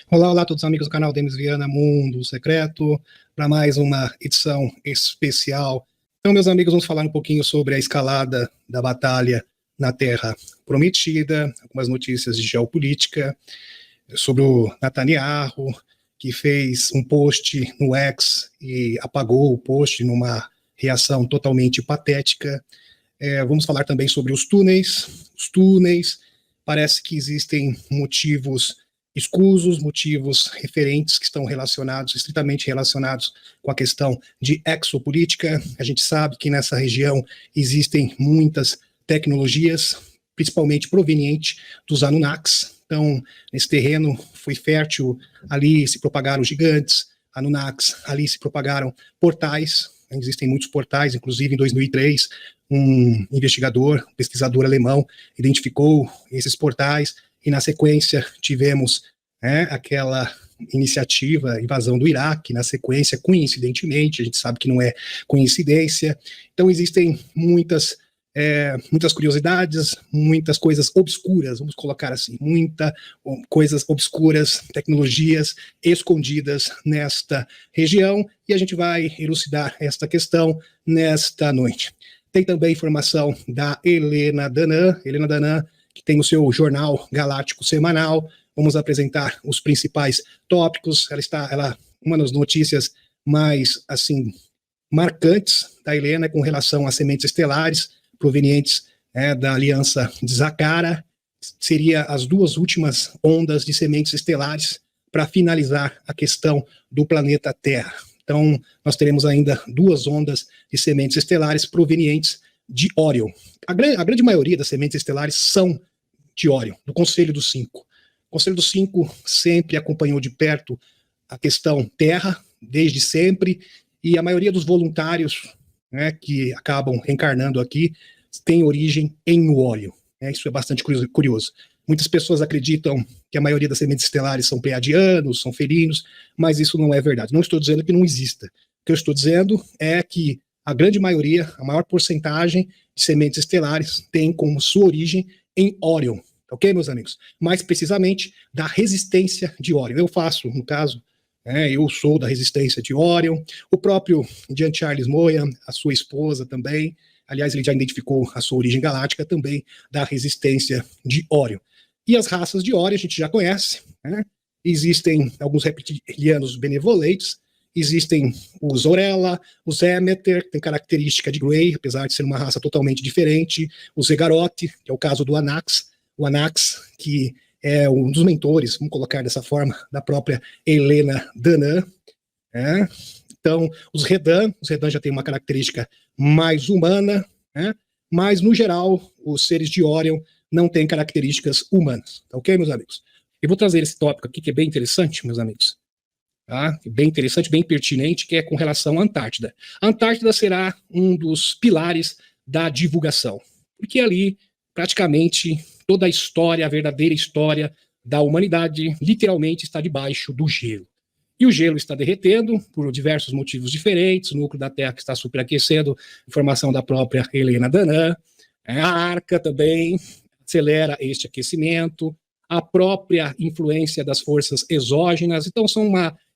Olá, olá a todos os amigos do canal Demis Viana Mundo Secreto, para mais uma edição especial. Então, meus amigos, vamos falar um pouquinho sobre a escalada da batalha na Terra Prometida, algumas notícias de geopolítica, sobre o Netanyahu, que fez um post no X e apagou o post numa reação totalmente patética. Vamos falar também sobre os túneis. Os túneis, parece que existem motivos escusos, motivos referentes que estão relacionados, estritamente relacionados com a questão de exopolítica. A gente sabe que nessa região existem muitas tecnologias, principalmente provenientes dos Anunnakis. Então, nesse terreno foi fértil, ali se propagaram gigantes, Anunnakis, ali se propagaram portais, existem muitos portais, inclusive em 2003, um investigador, pesquisador alemão, identificou esses portais, e na sequência tivemos aquela iniciativa, invasão do Iraque, na sequência, coincidentemente, a gente sabe que não é coincidência. Então existem muitas curiosidades, muitas coisas obscuras, vamos colocar assim, coisas obscuras, tecnologias escondidas nesta região, e a gente vai elucidar esta questão nesta noite. Tem também informação da Helena Danã, que tem o seu jornal galáctico semanal. Vamos apresentar os principais tópicos. Uma das notícias mais assim marcantes da Helena com relação às sementes estelares provenientes da aliança de Zacara, seria as duas últimas ondas de sementes estelares para finalizar a questão do planeta Terra. Então, nós teremos ainda duas ondas de sementes estelares provenientes de Órion. A grande maioria das sementes estelares são de Órion, do Conselho dos Cinco. O Conselho dos Cinco sempre acompanhou de perto a questão Terra, desde sempre, e a maioria dos voluntários que acabam reencarnando aqui tem origem em Órion. Isso é bastante curioso. Muitas pessoas acreditam que a maioria das sementes estelares são pleiadianos, são felinos, mas isso não é verdade. Não estou dizendo que não exista. O que eu estou dizendo é que a grande maioria, a maior porcentagem de sementes estelares tem como sua origem em Órion. Ok, meus amigos? Mais precisamente, da resistência de Órion. Eu faço, no caso, eu sou da resistência de Órion. O próprio Jean Charles Moyan, a sua esposa também, aliás, ele já identificou a sua origem galáctica também da resistência de Órion. E as raças de Órion a gente já conhece, Existem alguns reptilianos benevolentes, existem os Orella, os Emeter, que tem característica de Grey, apesar de ser uma raça totalmente diferente, os Zegaroth, que é o caso do Anax, o Anax, que é um dos mentores, vamos colocar dessa forma, da própria Helena Danã. Então, os Redan já têm uma característica mais humana, mas, no geral, os seres de Órion não têm características humanas. Tá ok, meus amigos? Eu vou trazer esse tópico aqui, que é bem interessante, meus amigos. Tá? Bem interessante, bem pertinente, que é com relação à Antártida. A Antártida será um dos pilares da divulgação, porque ali, praticamente, toda a história, a verdadeira história da humanidade, literalmente está debaixo do gelo. E o gelo está derretendo por diversos motivos diferentes, o núcleo da Terra que está superaquecendo, informação da própria Helena Danã, a Arca também acelera este aquecimento, a própria influência das forças exógenas, então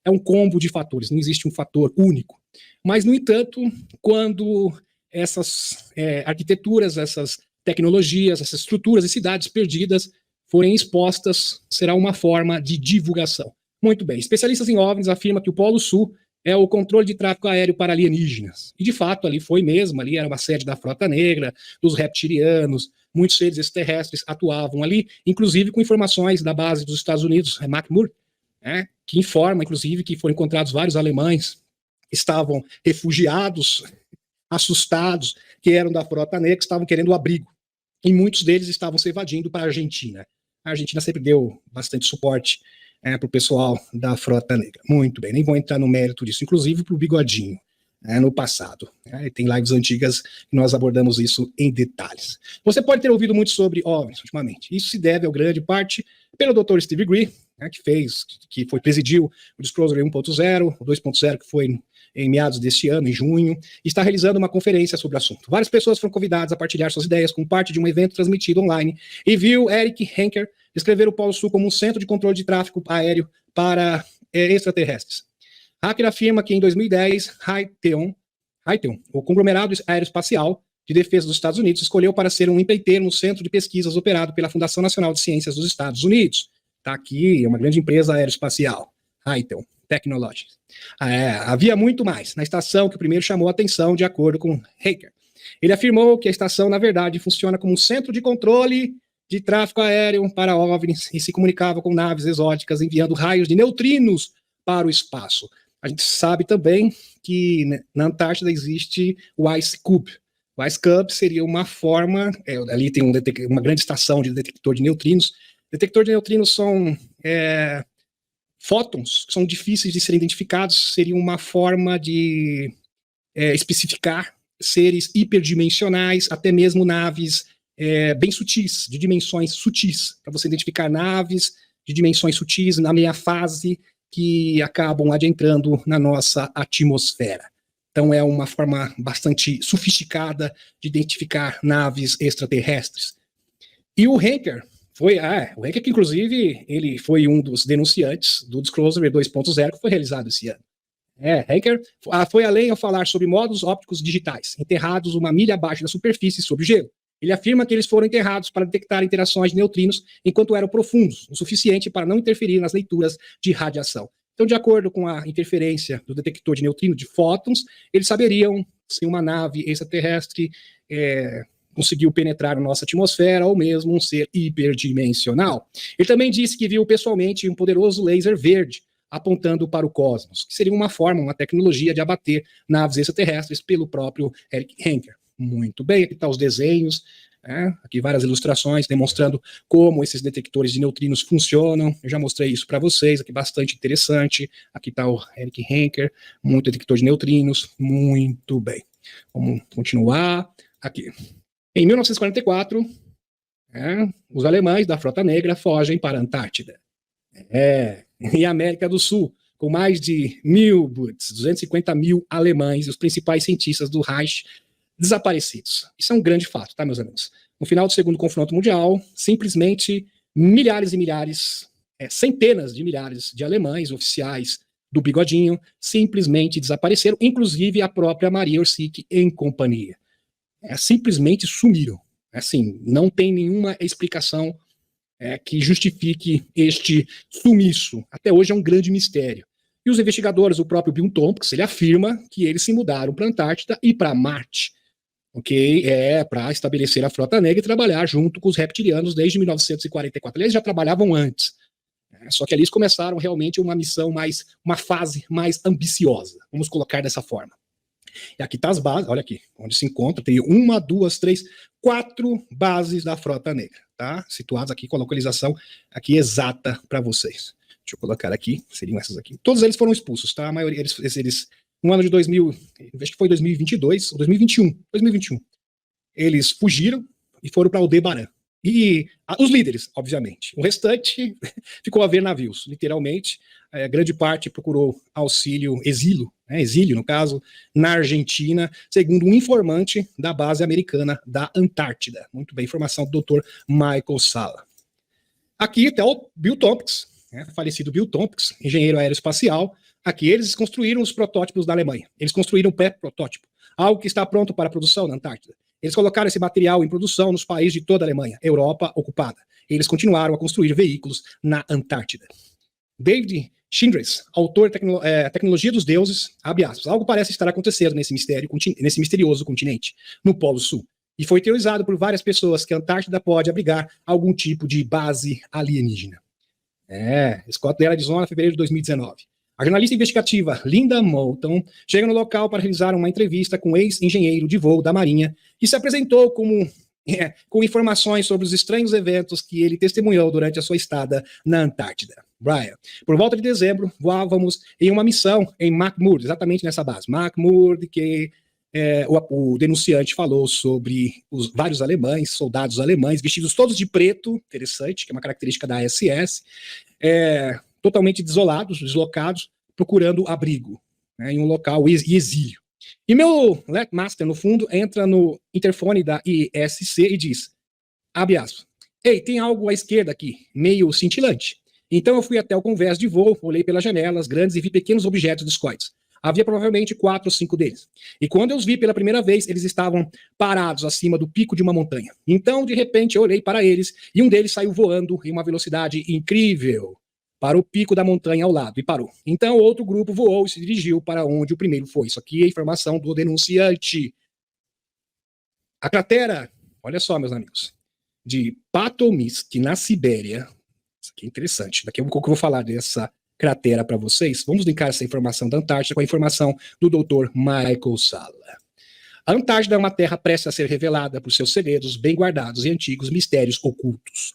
é um combo de fatores, não existe um fator único. Mas, no entanto, quando essas arquiteturas, essas tecnologias, essas estruturas e cidades perdidas forem expostas, será uma forma de divulgação. Muito bem, especialistas em OVNIs afirmam que o Polo Sul é o controle de tráfego aéreo para alienígenas. E, de fato, ali foi mesmo, ali era uma sede da Frota Negra, dos reptilianos, muitos seres extraterrestres atuavam ali, inclusive com informações da base dos Estados Unidos, McMurdo, que informa, inclusive, que foram encontrados vários alemães que estavam refugiados, assustados, que eram da Frota Negra, que estavam querendo abrigo. E muitos deles estavam se evadindo para a Argentina. A Argentina sempre deu bastante suporte para o pessoal da Frota Negra. Muito bem, nem vou entrar no mérito disso, inclusive para o Bigodinho, no passado. Tem lives antigas que nós abordamos isso em detalhes. Você pode ter ouvido muito sobre OVNIs ultimamente. Isso se deve, à grande parte, pelo Dr. Steve Gree, que presidiu o Disclosure 1.0, o 2.0, que foi em meados deste ano, em junho, e está realizando uma conferência sobre o assunto. Várias pessoas foram convidadas a partilhar suas ideias como parte de um evento transmitido online, e viu Eric Henker, descrever o Polo Sul como um centro de controle de tráfego aéreo para extraterrestres. Hacker afirma que em 2010, Raytheon, o conglomerado aeroespacial de defesa dos Estados Unidos, escolheu para ser um empreiteiro no centro de pesquisas operado pela Fundação Nacional de Ciências dos Estados Unidos. Está aqui, é uma grande empresa aeroespacial, Raytheon Technologies. Havia muito mais na estação que o primeiro chamou a atenção, de acordo com Hacker. Ele afirmou que a estação, na verdade, funciona como um centro de controle de tráfego aéreo para OVNIs e se comunicava com naves exóticas enviando raios de neutrinos para o espaço. A gente sabe também que na Antártida existe o Ice Cube. O Ice Cube seria uma forma, ali tem uma grande estação de detector de neutrinos. Detector de neutrinos são fótons, que são difíceis de serem identificados, seria uma forma de especificar seres hiperdimensionais, até mesmo naves bem sutis, de dimensões sutis, para você identificar naves de dimensões sutis na meia fase que acabam adentrando na nossa atmosfera. Então é uma forma bastante sofisticada de identificar naves extraterrestres. E o Hacker o Hacker que inclusive ele foi um dos denunciantes do Disclosure 2.0 que foi realizado esse ano. Hacker foi além ao falar sobre módulos ópticos digitais, enterrados uma milha abaixo da superfície sob o gelo. Ele afirma que eles foram enterrados para detectar interações de neutrinos enquanto eram profundos, o suficiente para não interferir nas leituras de radiação. Então, de acordo com a interferência do detector de neutrino de fótons, eles saberiam se uma nave extraterrestre conseguiu penetrar na nossa atmosfera ou mesmo um ser hiperdimensional. Ele também disse que viu pessoalmente um poderoso laser verde apontando para o cosmos, que seria uma tecnologia de abater naves extraterrestres pelo próprio Eric Henker. Muito bem, aqui estão os desenhos, aqui várias ilustrações demonstrando como esses detectores de neutrinos funcionam. Eu já mostrei isso para vocês, aqui bastante interessante. Aqui está o Eric Henker, muito detector de neutrinos, muito bem. Vamos continuar aqui. Em 1944, os alemães da Frota Negra fogem para a Antártida. E a América do Sul, com mais de 250 mil alemães e os principais cientistas do Reich desaparecidos. Isso é um grande fato, tá, meus amigos? No final do segundo confronto mundial, simplesmente milhares e milhares, centenas de milhares de alemães, oficiais do Bigodinho, simplesmente desapareceram, inclusive a própria Maria Orsic em companhia. Simplesmente sumiram. Assim, não tem nenhuma explicação que justifique este sumiço. Até hoje é um grande mistério. E os investigadores, o próprio Bill Tompkins, ele afirma que eles se mudaram para a Antártida e para Marte, para estabelecer a Frota Negra e trabalhar junto com os reptilianos desde 1944. Eles já trabalhavam antes, só que ali eles começaram realmente uma fase mais ambiciosa, vamos colocar dessa forma. E aqui está as bases, olha aqui, onde se encontra, tem 1, 2, 3, 4 bases da Frota Negra, tá? Situadas aqui com a localização aqui exata para vocês. Deixa eu colocar aqui, seriam essas aqui. Todos eles foram expulsos, tá? A maioria, eles no ano de 2000, acho que foi 2022 ou 2021, eles fugiram e foram para Aldebaran. E os líderes, obviamente. O restante ficou a ver navios, literalmente. Grande parte procurou exílio, no caso, na Argentina, segundo um informante da base americana da Antártida. Muito bem, informação do Dr. Michael Sala. Aqui até o Bill Tompkins, falecido Bill Tompkins, engenheiro aeroespacial. Aqui eles construíram os protótipos da Alemanha. Eles construíram um pré-protótipo, algo que está pronto para a produção na Antártida. Eles colocaram esse material em produção nos países de toda a Alemanha, Europa ocupada. Eles continuaram a construir veículos na Antártida. David Childress, autor de Tecnologia dos Deuses, abre aspas, algo parece estar acontecendo nesse misterioso continente, no Polo Sul. E foi teorizado por várias pessoas que a Antártida pode abrigar algum tipo de base alienígena. Scott dela Arizona, fevereiro de 2019. A jornalista investigativa Linda Moulton chega no local para realizar uma entrevista com o ex-engenheiro de voo da Marinha, que se apresentou com informações sobre os estranhos eventos que ele testemunhou durante a sua estada na Antártida. Brian, por volta de dezembro, voávamos em uma missão em McMurdo, exatamente nessa base. McMurdo, que o denunciante falou sobre os vários alemães, soldados alemães, vestidos todos de preto, interessante, que é uma característica da SS, totalmente deslocados, procurando abrigo, em um local e exílio. E meu Master, no fundo, entra no interfone da ISC e diz, abre aspas, Ei, tem algo à esquerda aqui, meio cintilante. Então eu fui até o convés de voo, olhei pelas janelas grandes e vi pequenos objetos discoides. Havia provavelmente 4 ou 5 deles. E quando eu os vi pela primeira vez, eles estavam parados acima do pico de uma montanha. Então, de repente, eu olhei para eles e um deles saiu voando em uma velocidade incrível para o pico da montanha ao lado e parou. Então, outro grupo voou e se dirigiu para onde o primeiro foi. Isso aqui é informação do denunciante. A cratera, olha só, meus amigos, de Patomisk, na Sibéria. Isso aqui é interessante. Daqui a pouco eu vou falar dessa cratera para vocês. Vamos linkar essa informação da Antártida com a informação do Dr. Michael Salla. A Antártida é uma terra prestes a ser revelada por seus segredos bem guardados e antigos mistérios ocultos.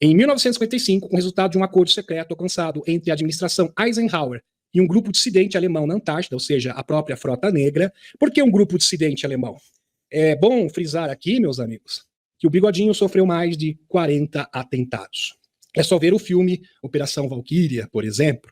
Em 1955, com o resultado de um acordo secreto alcançado entre a administração Eisenhower e um grupo dissidente alemão na Antártida, ou seja, a própria Frota Negra. Por que um grupo dissidente alemão? É bom frisar aqui, meus amigos, que o Bigodinho sofreu mais de 40 atentados. É só ver o filme Operação Valquíria, por exemplo,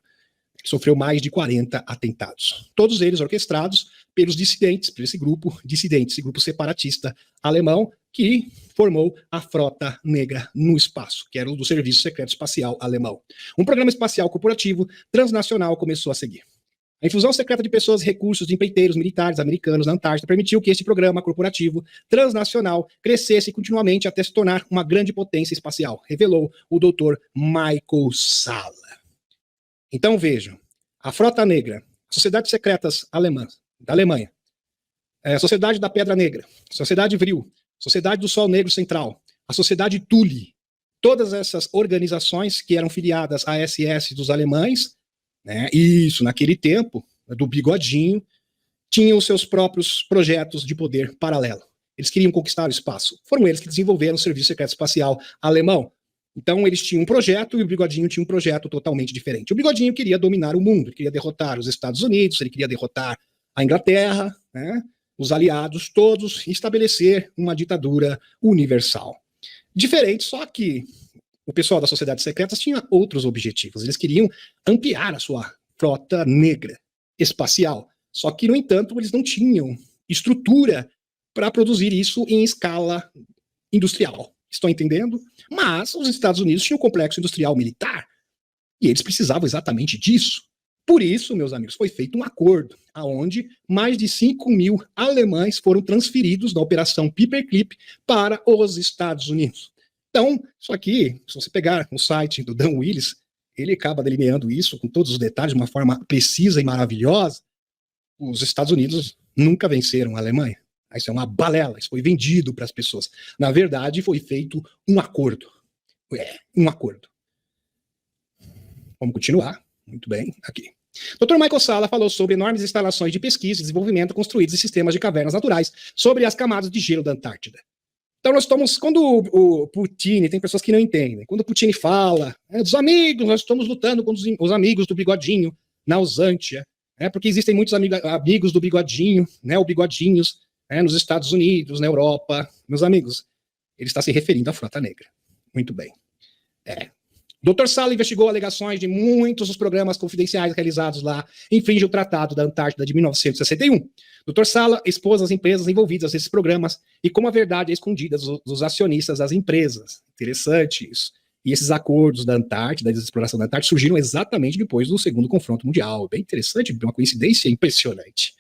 que sofreu mais de 40 atentados. Todos eles orquestrados pelos dissidentes, por esse grupo dissidente, esse grupo separatista alemão, que formou a Frota Negra no espaço, que era o do Serviço Secreto Espacial Alemão. Um programa espacial corporativo transnacional começou a seguir. A infusão secreta de pessoas e recursos de empreiteiros militares americanos na Antártida permitiu que este programa corporativo transnacional crescesse continuamente até se tornar uma grande potência espacial, revelou o Dr. Michael Salla. Então vejam, a Frota Negra, Sociedades Secretas Alemãs, da Alemanha, a Sociedade da Pedra Negra, Sociedade Vril, Sociedade do Sol Negro Central, a Sociedade Thule, todas essas organizações que eram filiadas à SS dos alemães, né, isso, naquele tempo, do Bigodinho, tinham os seus próprios projetos de poder paralelo. Eles queriam conquistar o espaço. Foram eles que desenvolveram o Serviço Secreto Espacial Alemão. Então, eles tinham um projeto e o Bigodinho tinha um projeto totalmente diferente. O Bigodinho queria dominar o mundo, ele queria derrotar os Estados Unidos, ele queria derrotar a Inglaterra, né, os aliados todos, e estabelecer uma ditadura universal. Diferente, só que o pessoal das sociedades secretas tinha outros objetivos. Eles queriam ampliar a sua frota negra espacial. Só que, no entanto, eles não tinham estrutura para produzir isso em escala industrial. Estão entendendo? Mas os Estados Unidos tinham um complexo industrial militar e eles precisavam exatamente disso. Por isso, meus amigos, foi feito um acordo onde mais de 5.000 alemães foram transferidos da Operação Paperclip para os Estados Unidos. Então, isso aqui, se você pegar no site do Dan Willis, ele acaba delineando isso com todos os detalhes de uma forma precisa e maravilhosa. Os Estados Unidos nunca venceram a Alemanha. Isso é uma balela, isso foi vendido para as pessoas. Na verdade, foi feito um acordo. Um acordo. Vamos continuar. Muito bem, aqui. Dr. Michael Salla falou sobre enormes instalações de pesquisa e desenvolvimento construídas em sistemas de cavernas naturais sobre as camadas de gelo da Antártida. Então nós estamos, quando o Putin, tem pessoas que não entendem, quando o Putin fala, dos amigos, nós estamos lutando com os amigos do Bigodinho na Usântia, porque existem muitos amigos do Bigodinho, né, ou Bigodinhos, nos Estados Unidos, na Europa, meus amigos, ele está se referindo à Frota Negra. Muito bem. Dr. Salla investigou alegações de muitos dos programas confidenciais realizados lá, infringe o Tratado da Antártida de 1961. Dr. Salla expôs as empresas envolvidas nesses programas e como a verdade é escondida dos acionistas das empresas. Interessante isso. E esses acordos da Antártida, da exploração da Antártida, surgiram exatamente depois do segundo confronto mundial. Bem interessante, uma coincidência impressionante.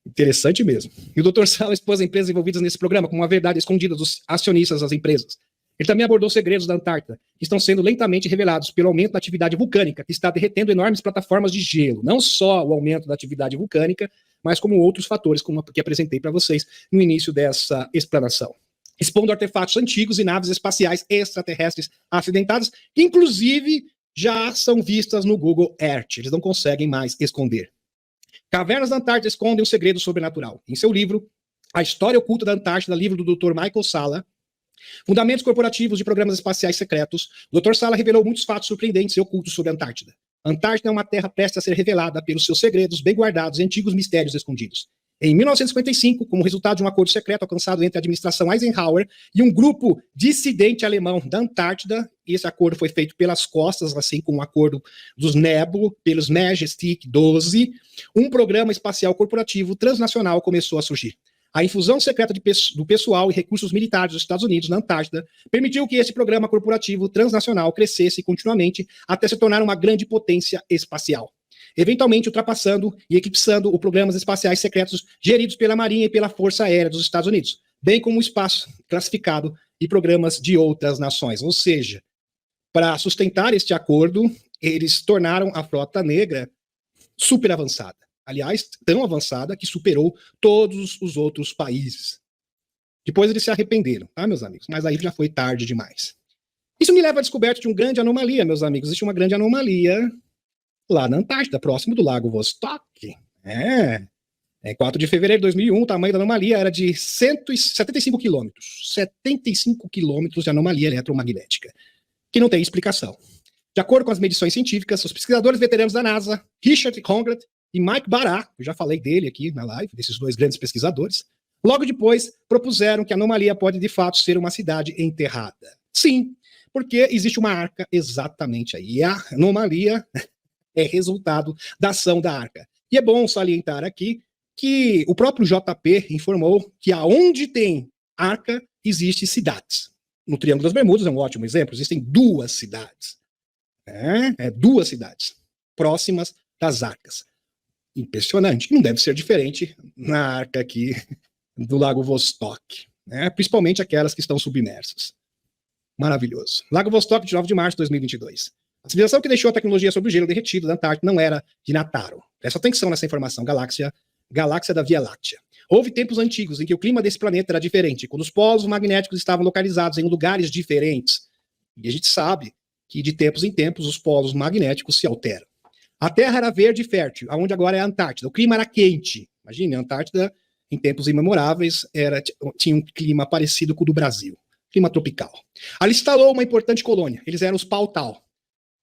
Interessante mesmo. E o Dr. Salla expôs as empresas envolvidas nesse programa como uma verdade escondida dos acionistas das empresas. Ele também abordou segredos da Antártida, que estão sendo lentamente revelados pelo aumento da atividade vulcânica, que está derretendo enormes plataformas de gelo. Não só o aumento da atividade vulcânica, mas como outros fatores, como que apresentei para vocês no início dessa explanação. Expondo artefatos antigos e naves espaciais extraterrestres acidentadas, que inclusive já são vistas no Google Earth. Eles não conseguem mais esconder. Cavernas da Antártida escondem um segredo sobrenatural. Em seu livro, A História Oculta da Antártida, livro do Dr. Michael Salla, Fundamentos Corporativos de Programas Espaciais Secretos, o Dr. Salla revelou muitos fatos surpreendentes e ocultos sobre a Antártida. A Antártida é uma terra prestes a ser revelada pelos seus segredos bem guardados e antigos mistérios escondidos. Em 1955, como resultado de um acordo secreto alcançado entre a administração Eisenhower e um grupo dissidente alemão da Antártida, esse acordo foi feito pelas costas, assim como o acordo dos Nebo, pelos Majestic 12, um programa espacial corporativo transnacional começou a surgir. A infusão secreta do pessoal e recursos militares dos Estados Unidos na Antártida permitiu que esse programa corporativo transnacional crescesse continuamente até se tornar uma grande potência espacial, eventualmente ultrapassando e eclipsando os programas espaciais secretos geridos pela Marinha e pela Força Aérea dos Estados Unidos, bem como o espaço classificado e programas de outras nações. Ou seja, para sustentar este acordo, eles tornaram a Frota Negra super avançada. Aliás, tão avançada que superou todos os outros países. Depois eles se arrependeram, tá, meus amigos? Mas aí já foi tarde demais. Isso me leva à descoberta de uma grande anomalia, meus amigos. Existe uma grande anomalia lá na Antártida, próximo do Lago Vostok. 4 de fevereiro de 2001, o tamanho da anomalia era de 175 quilômetros. 75 quilômetros de anomalia eletromagnética, que não tem explicação. De acordo com as medições científicas, os pesquisadores veteranos da NASA, Richard Conrad e Mike Barra, eu já falei dele aqui na live, desses dois grandes pesquisadores, logo depois propuseram que a anomalia pode de fato ser uma cidade enterrada. Sim, porque existe uma arca exatamente aí. E a anomalia é resultado da ação da arca. E é bom salientar aqui que o próprio JP informou que aonde tem arca, existem cidades. No Triângulo das Bermudas é um ótimo exemplo, existem 2 cidades. 2 cidades próximas das arcas. Impressionante. Não deve ser diferente na arca aqui do Lago Vostok, né? Principalmente aquelas que estão submersas. Maravilhoso. Lago Vostok, de 9 de março de 2022. A civilização que deixou a tecnologia sobre o gelo derretido da Antártida não era de Nataro. Presta atenção nessa informação. Galáxia da Via Láctea. Houve tempos antigos em que o clima desse planeta era diferente, quando os polos magnéticos estavam localizados em lugares diferentes. E a gente sabe que de tempos em tempos os polos magnéticos se alteram. A Terra era verde e fértil, onde agora é a Antártida. O clima era quente. Imagine, a Antártida, em tempos imemoráveis, tinha um clima parecido com o do Brasil. Clima tropical. Ali instalou uma importante colônia. Eles eram os Pautal.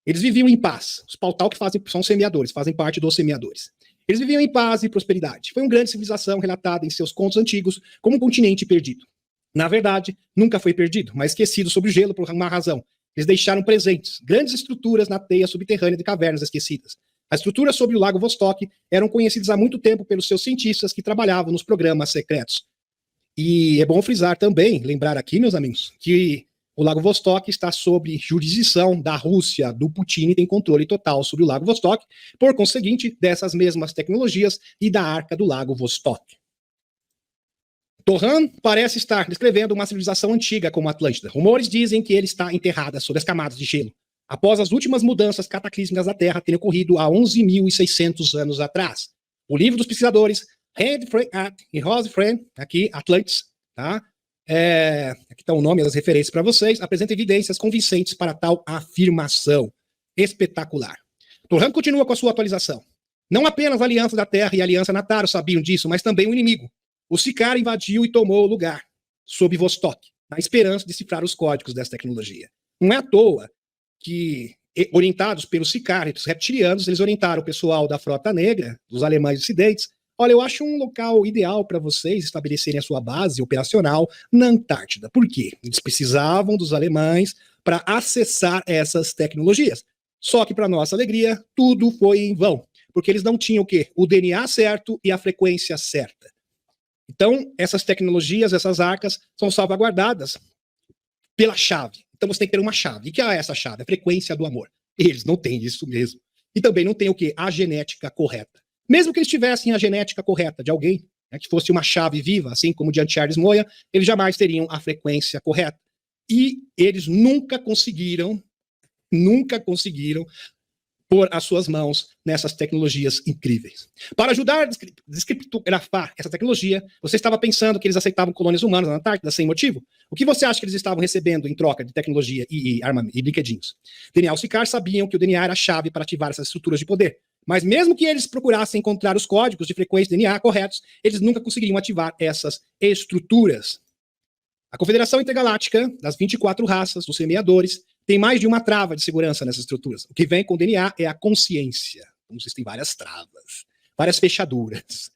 Eles viviam em paz. Os Pautal que são semeadores, fazem parte dos semeadores. Eles viviam em paz e prosperidade. Foi uma grande civilização relatada em seus contos antigos como um continente perdido. Na verdade, nunca foi perdido, mas esquecido sob o gelo por uma razão. Eles deixaram presentes grandes estruturas na teia subterrânea de cavernas esquecidas. As estruturas sobre o Lago Vostok eram conhecidas há muito tempo pelos seus cientistas que trabalhavam nos programas secretos. E é bom frisar também, lembrar aqui, meus amigos, que o Lago Vostok está sob jurisdição da Rússia, do Putin, e tem controle total sobre o Lago Vostok, por conseguinte, dessas mesmas tecnologias e da arca do Lago Vostok. Torran parece estar descrevendo uma civilização antiga como a Atlântida. Rumores dizem que ele está enterrada sob as camadas de gelo, após as últimas mudanças cataclísmicas da Terra terem ocorrido há 11.600 anos atrás. O livro dos pesquisadores Henry Frank e Rose Frank, aqui, Atlantis, tá? Aqui está o nome e as referências para vocês, apresenta evidências convincentes para tal afirmação. Espetacular. Torran continua com a sua atualização. Não apenas a Aliança da Terra e a Aliança Nataro sabiam disso, mas também o inimigo. O Sicár invadiu e tomou o lugar, sob Vostok, na esperança de cifrar os códigos dessa tecnologia. Não é à toa que, orientados pelos Sicár, os reptilianos, eles orientaram o pessoal da Frota Negra, dos alemães dissidentes. Olha, eu acho um local ideal para vocês estabelecerem a sua base operacional na Antártida. Por quê? Eles precisavam dos alemães para acessar essas tecnologias. Só que, para nossa alegria, tudo foi em vão, porque eles não tinham o quê? O DNA certo e a frequência certa. Então, essas tecnologias, essas arcas, são salvaguardadas pela chave. Então, você tem que ter uma chave. E que é essa chave? A frequência do amor. Eles não têm isso mesmo. E também não têm o quê? A genética correta. Mesmo que eles tivessem a genética correta de alguém, né, que fosse uma chave viva, assim como de Charles Moya, eles jamais teriam a frequência correta. E eles nunca conseguiram pôr as suas mãos nessas tecnologias incríveis. Para ajudar a descriptografar essa tecnologia, você estava pensando que eles aceitavam colônias humanas na Antártida sem motivo? O que você acha que eles estavam recebendo em troca de tecnologia e brinquedinhos? Daniel Sicard sabiam que o DNA era a chave para ativar essas estruturas de poder. Mas mesmo que eles procurassem encontrar os códigos de frequência DNA corretos, eles nunca conseguiriam ativar essas estruturas. A Confederação Intergaláctica, das 24 raças dos semeadores, tem mais de uma trava de segurança nessas estruturas. O que vem com o DNA é a consciência. Então, existem várias travas, várias fechaduras.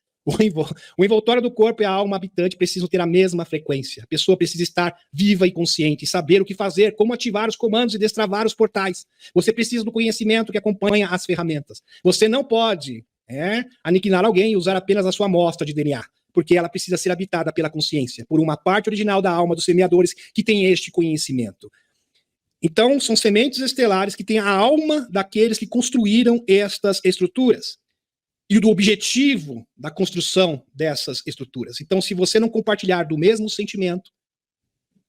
O envoltório do corpo e a alma habitante precisam ter a mesma frequência. A pessoa precisa estar viva e consciente, saber o que fazer, como ativar os comandos e destravar os portais. Você precisa do conhecimento que acompanha as ferramentas. Você não pode aniquilar alguém e usar apenas a sua amostra de DNA. porque ela precisa ser habitada pela consciência, por uma parte original da alma dos semeadores que tem este conhecimento. Então, são sementes estelares que têm a alma daqueles que construíram estas estruturas e do objetivo da construção dessas estruturas. Então, se você não compartilhar do mesmo sentimento,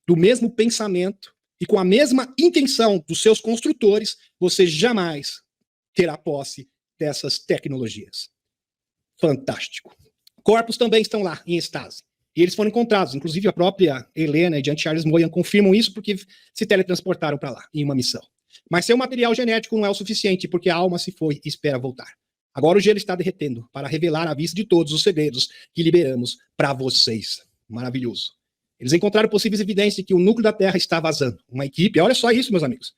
do mesmo pensamento e com a mesma intenção dos seus construtores, você jamais terá posse dessas tecnologias. Fantástico. Corpos também estão lá, em estase. E eles foram encontrados, inclusive a própria Helena e Jean Charles Moyan confirmam isso porque se teletransportaram para lá, em uma missão. Mas seu material genético não é o suficiente, porque a alma se foi e espera voltar. Agora o gelo está derretendo para revelar à vista de todos os segredos que liberamos para vocês. Maravilhoso. Eles encontraram possíveis evidências de que o núcleo da Terra está vazando. Uma equipe, olha só isso, meus amigos.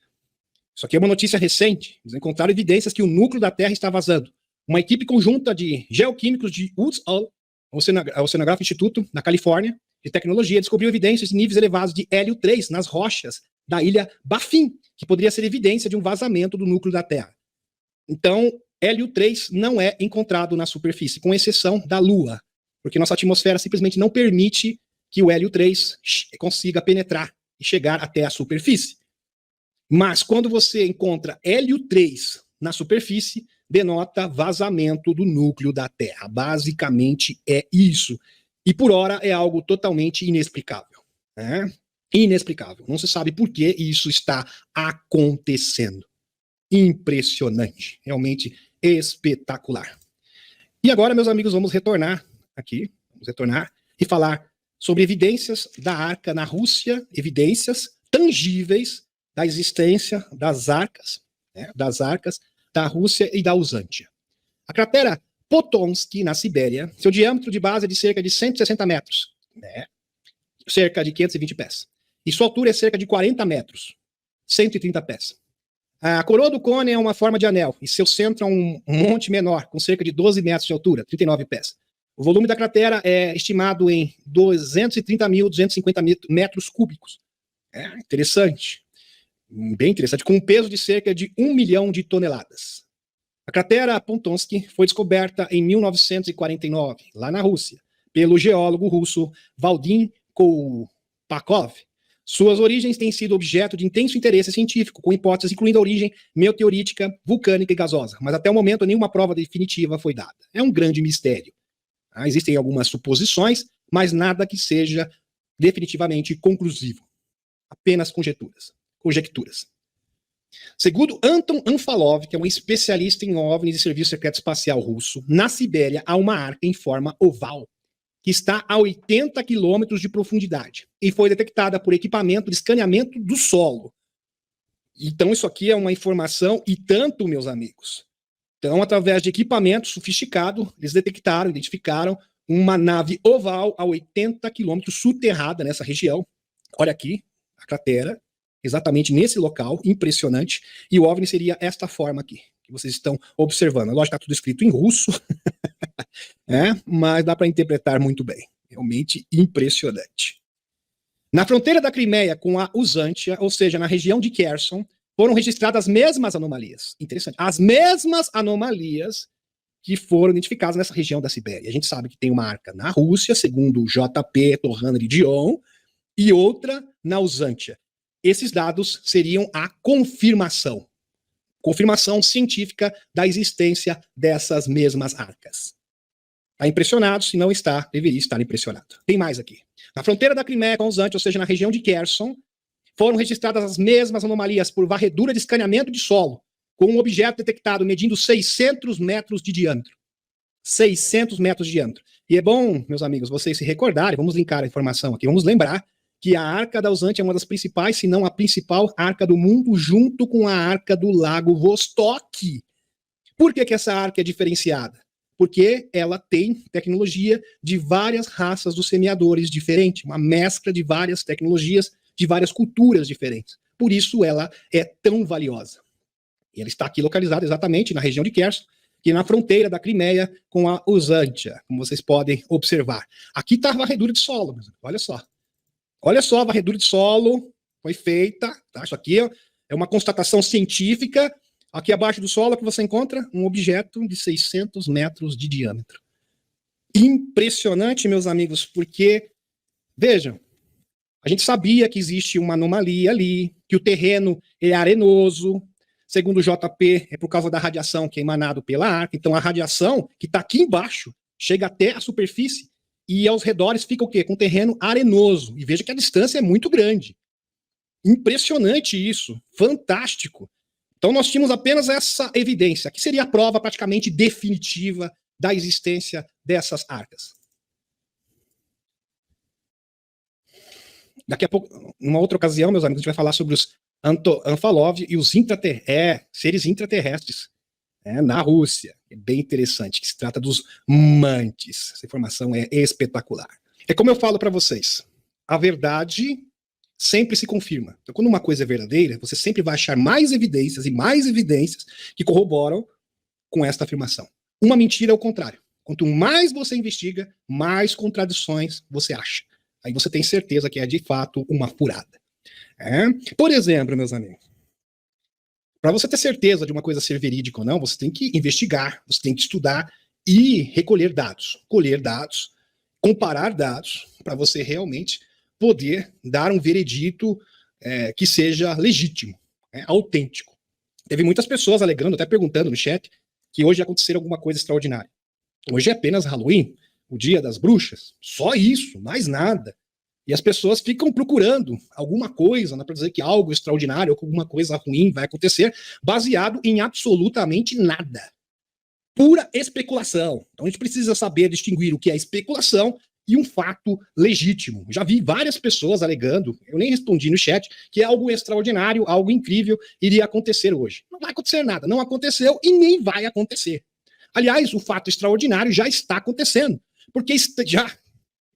Isso aqui é uma notícia recente. Eles encontraram evidências que o núcleo da Terra está vazando. Uma equipe conjunta de geoquímicos de Woods Hole, Oceanographic Instituto, na Califórnia, de tecnologia, descobriu evidências de níveis elevados de hélio 3 nas rochas da ilha Baffin, que poderia ser evidência de um vazamento do núcleo da Terra. Então, hélio 3 não é encontrado na superfície, com exceção da Lua, porque nossa atmosfera simplesmente não permite que o hélio 3 consiga penetrar e chegar até a superfície. Mas quando você encontra hélio 3 na superfície, denota vazamento do núcleo da Terra. Basicamente é isso. E por hora é algo totalmente inexplicável. Né? Inexplicável. Não se sabe por que isso está acontecendo. Impressionante. Realmente espetacular. E agora, meus amigos, vamos retornar aqui. Vamos retornar e falar sobre evidências da Arca na Rússia, evidências tangíveis da existência das arcas da Rússia e da Usântia. A cratera Potonsky, na Sibéria, seu diâmetro de base é de cerca de 160 metros, cerca de 520 pés. E sua altura é cerca de 40 metros, 130 pés. A coroa do cone é uma forma de anel, e seu centro é um monte menor, com cerca de 12 metros de altura, 39 pés. O volume da cratera é estimado em 230.250 metros cúbicos. É interessante. Bem interessante, com um peso de cerca de 1 milhão de toneladas. A cratera Potonsky foi descoberta em 1949, lá na Rússia, pelo geólogo russo Vadim Kolpakov. Suas origens têm sido objeto de intenso interesse científico, com hipóteses incluindo a origem meteorítica, vulcânica e gasosa, mas até o momento nenhuma prova definitiva foi dada. É um grande mistério. Existem algumas suposições, mas nada que seja definitivamente conclusivo. Apenas conjecturas. Segundo Anton Anfalov, que é um especialista em OVNIs e Serviço Secreto Espacial Russo, na Sibéria há uma arca em forma oval, que está a 80 quilômetros de profundidade e foi detectada por equipamento de escaneamento do solo. Então isso aqui é uma informação e tanto, meus amigos. Então, através de equipamento sofisticado, eles identificaram uma nave oval a 80 quilômetros soterrada nessa região. Olha aqui, a cratera, exatamente nesse local, impressionante. E o OVNI seria esta forma aqui, que vocês estão observando. Lógico que está tudo escrito em russo, mas dá para interpretar muito bem. Realmente impressionante. Na fronteira da Crimeia com a Usântia, ou seja, na região de Kherson, foram registradas as mesmas anomalias. Interessante. As mesmas anomalias que foram identificadas nessa região da Sibéria. A gente sabe que tem uma arca na Rússia, segundo o JP Torraner Dion, e outra na Usântia. Esses dados seriam a confirmação científica da existência dessas mesmas arcas. Está impressionado? Se não está, deveria estar impressionado. Tem mais aqui. Na fronteira da Crimeia com a Usântia, ou seja, na região de Kherson, foram registradas as mesmas anomalias por varredura de escaneamento de solo, com um objeto detectado medindo 600 metros de diâmetro. 600 metros de diâmetro. E é bom, meus amigos, vocês se recordarem, vamos linkar a informação aqui, vamos lembrar que a Arca da Usântia é uma das principais, se não a principal arca do mundo, junto com a Arca do Lago Vostok. Por que essa arca é diferenciada? Porque ela tem tecnologia de várias raças dos semeadores diferentes, uma mescla de várias tecnologias, de várias culturas diferentes. Por isso ela é tão valiosa. E ela está aqui localizada exatamente na região de Kherson, que é na fronteira da Crimeia com a Usântia, como vocês podem observar. Aqui está a varredura de solo, olha só. Olha só, a varredura de solo foi feita, tá? Isso aqui é uma constatação científica. Aqui abaixo do solo que você encontra um objeto de 600 metros de diâmetro. Impressionante, meus amigos, porque, vejam, a gente sabia que existe uma anomalia ali, que o terreno é arenoso, segundo o JP, é por causa da radiação que é emanado pela Arca. Então, a radiação que está aqui embaixo chega até a superfície e aos redores fica o quê? Com terreno arenoso. E veja que a distância é muito grande. Impressionante isso, fantástico. Então, nós tínhamos apenas essa evidência, que seria a prova praticamente definitiva da existência dessas arcas. Daqui a pouco, numa outra ocasião, meus amigos, a gente vai falar sobre os Anfalov e os seres intraterrestres na Rússia. É bem interessante, que se trata dos mantes. Essa informação é espetacular. É como eu falo para vocês, a verdade sempre se confirma. Então, quando uma coisa é verdadeira, você sempre vai achar mais evidências e mais evidências que corroboram com esta afirmação. Uma mentira é o contrário. Quanto mais você investiga, mais contradições você acha. Aí você tem certeza que é de fato uma furada. Por exemplo, meus amigos, para você ter certeza de uma coisa ser verídica ou não, você tem que investigar, você tem que estudar e recolher dados, colher dados, comparar dados, para você realmente poder dar um veredito que seja legítimo, autêntico. Teve muitas pessoas alegando, até perguntando no chat, que hoje ia acontecer alguma coisa extraordinária. Hoje é apenas Halloween, o dia das bruxas, só isso, mais nada. E as pessoas ficam procurando alguma coisa, para dizer que algo extraordinário ou que alguma coisa ruim vai acontecer, baseado em absolutamente nada. Pura especulação. Então a gente precisa saber distinguir o que é especulação e um fato legítimo. Já vi várias pessoas alegando, eu nem respondi no chat, que algo extraordinário, algo incrível iria acontecer hoje. Não vai acontecer nada, não aconteceu e nem vai acontecer. Aliás, o fato extraordinário já está acontecendo, porque já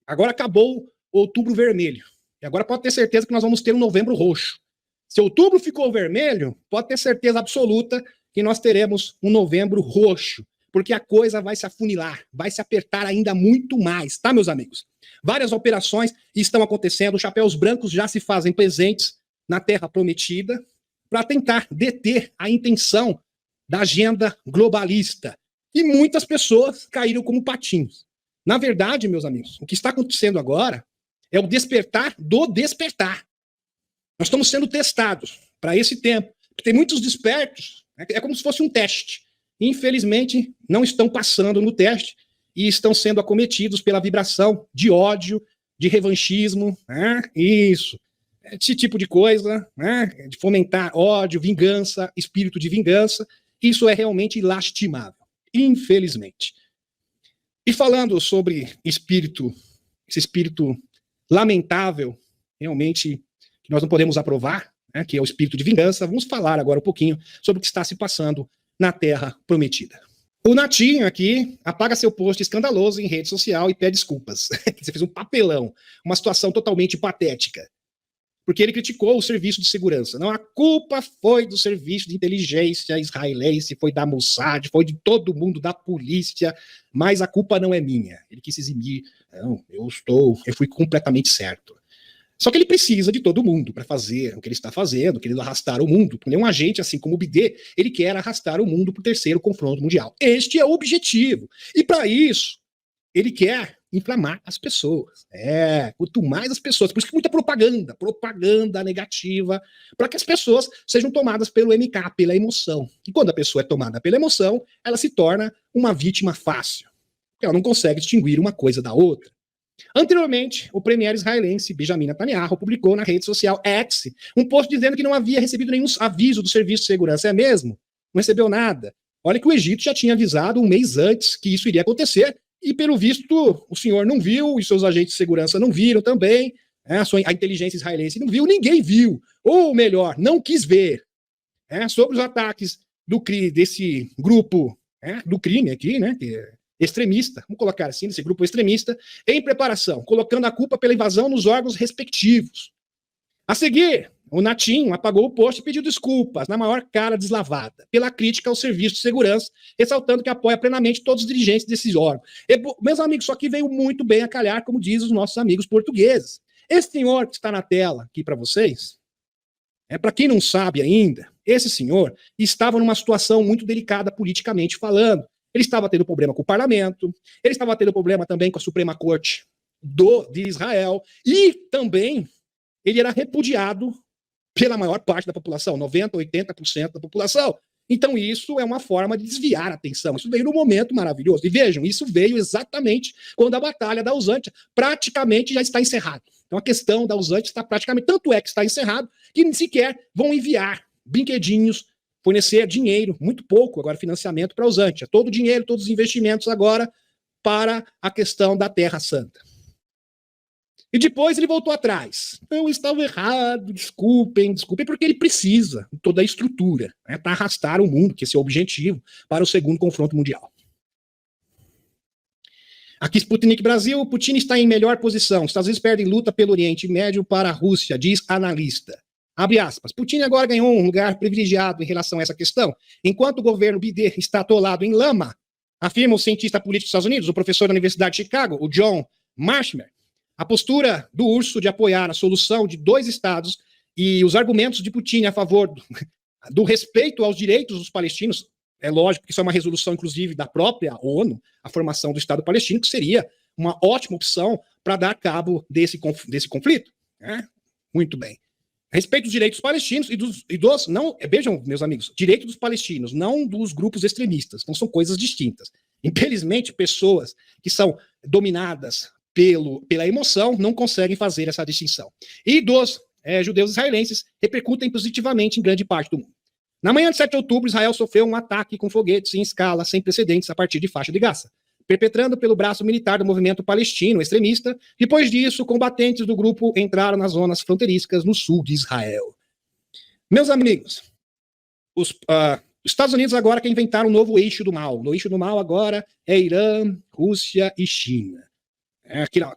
agora acabou o outubro vermelho. E agora pode ter certeza que nós vamos ter um novembro roxo. Se outubro ficou vermelho, pode ter certeza absoluta que nós teremos um novembro roxo, porque a coisa vai se afunilar, vai se apertar ainda muito mais, tá, meus amigos? Várias operações estão acontecendo, os chapéus brancos já se fazem presentes na Terra Prometida para tentar deter a intenção da agenda globalista. E muitas pessoas caíram como patinhos. Na verdade, meus amigos, o que está acontecendo agora é o despertar do despertar. Nós estamos sendo testados para esse tempo. Tem muitos despertos, é como se fosse um teste. Infelizmente, não estão passando no teste e estão sendo acometidos pela vibração de ódio, de revanchismo, isso, esse tipo de coisa, de fomentar ódio, vingança, espírito de vingança. Isso é realmente lastimável, infelizmente. E falando sobre esse espírito lamentável, realmente, que nós não podemos aprovar, que é o espírito de vingança, vamos falar agora um pouquinho sobre o que está se passando na Terra Prometida. O Natinho aqui apaga seu post escandaloso em rede social e pede desculpas. Você fez um papelão, uma situação totalmente patética. Porque ele criticou o serviço de segurança. Não, a culpa foi do serviço de inteligência israelense, foi da Mossad, foi de todo mundo, da polícia, mas a culpa não é minha. Ele quis se eximir. Não, eu fui completamente certo. Só que ele precisa de todo mundo para fazer o que ele está fazendo, querendo arrastar o mundo. Porque um agente, assim como o Bidê, ele quer arrastar o mundo para o terceiro confronto mundial. Este é o objetivo. E para isso, ele quer inflamar as pessoas. Quanto mais as pessoas, por isso que muita propaganda negativa, para que as pessoas sejam tomadas pelo MK, pela emoção. E quando a pessoa é tomada pela emoção, ela se torna uma vítima fácil. Ela não consegue distinguir uma coisa da outra. Anteriormente, o premier israelense Benjamin Netanyahu publicou na rede social X um post dizendo que não havia recebido nenhum aviso do serviço de segurança. É mesmo? Não recebeu nada. Olha que o Egito já tinha avisado um mês antes que isso iria acontecer, e pelo visto o senhor não viu, e seus agentes de segurança não viram também, a inteligência israelense não viu, ninguém viu, ou melhor, não quis ver. Sobre os ataques desse grupo do crime aqui, que é extremista, vamos colocar assim, desse grupo extremista, em preparação, colocando a culpa pela invasão nos órgãos respectivos. A seguir, o Natinho apagou o post e pediu desculpas, na maior cara deslavada, pela crítica ao serviço de segurança, ressaltando que apoia plenamente todos os dirigentes desses órgãos. Meus amigos, isso aqui veio muito bem a calhar, como dizem os nossos amigos portugueses. Esse senhor que está na tela aqui para vocês, para quem não sabe ainda, esse senhor estava numa situação muito delicada politicamente falando. ele estava tendo problema com o parlamento, ele estava tendo problema também com a Suprema Corte de Israel, e também ele era repudiado pela maior parte da população, 90%, 80% da população. Então isso é uma forma de desviar a atenção. Isso veio num momento maravilhoso. E vejam, isso veio exatamente quando a Batalha da Ausântio praticamente já está encerrada. Então a questão da Ausântio está praticamente, tanto é que está encerrado, que nem sequer vão enviar brinquedinhos, fornecer dinheiro, muito pouco agora, financiamento para a Ausântio. Todo o dinheiro, todos os investimentos agora para a questão da Terra Santa. E depois ele voltou atrás. Eu estava errado, desculpem, porque ele precisa de toda a estrutura, né, para arrastar o mundo, que esse é o objetivo, para o segundo confronto mundial. Aqui, Sputnik Brasil, Putin está em melhor posição. Os Estados Unidos perdem luta pelo Oriente Médio para a Rússia, diz analista. Abre aspas. Putin agora ganhou um lugar privilegiado em relação a essa questão. Enquanto o governo Biden está atolado em lama, afirma o cientista político dos Estados Unidos, o professor da Universidade de Chicago, o John Marshmer. A postura do urso de apoiar a solução de 2 estados e os argumentos de Putin a favor do respeito aos direitos dos palestinos, é lógico que isso é uma resolução, inclusive, da própria ONU, a formação do Estado palestino, que seria uma ótima opção para dar cabo desse conflito. Né? Muito bem. Respeito dos direitos palestinos vejam, meus amigos, direito dos palestinos, não dos grupos extremistas. Então são coisas distintas. Infelizmente, pessoas que são dominadas pela emoção não conseguem fazer essa distinção. E dos judeus israelenses repercutem positivamente em grande parte do mundo. Na manhã de 7 de outubro, Israel sofreu um ataque com foguetes em escala sem precedentes a partir de faixa de Gaza, perpetrando pelo braço militar do movimento palestino extremista. Depois disso, combatentes do grupo entraram nas zonas fronteiriças no sul de Israel. Meus amigos, os Estados Unidos agora quer inventar um novo eixo do mal. O eixo do mal agora é Irã, Rússia e China.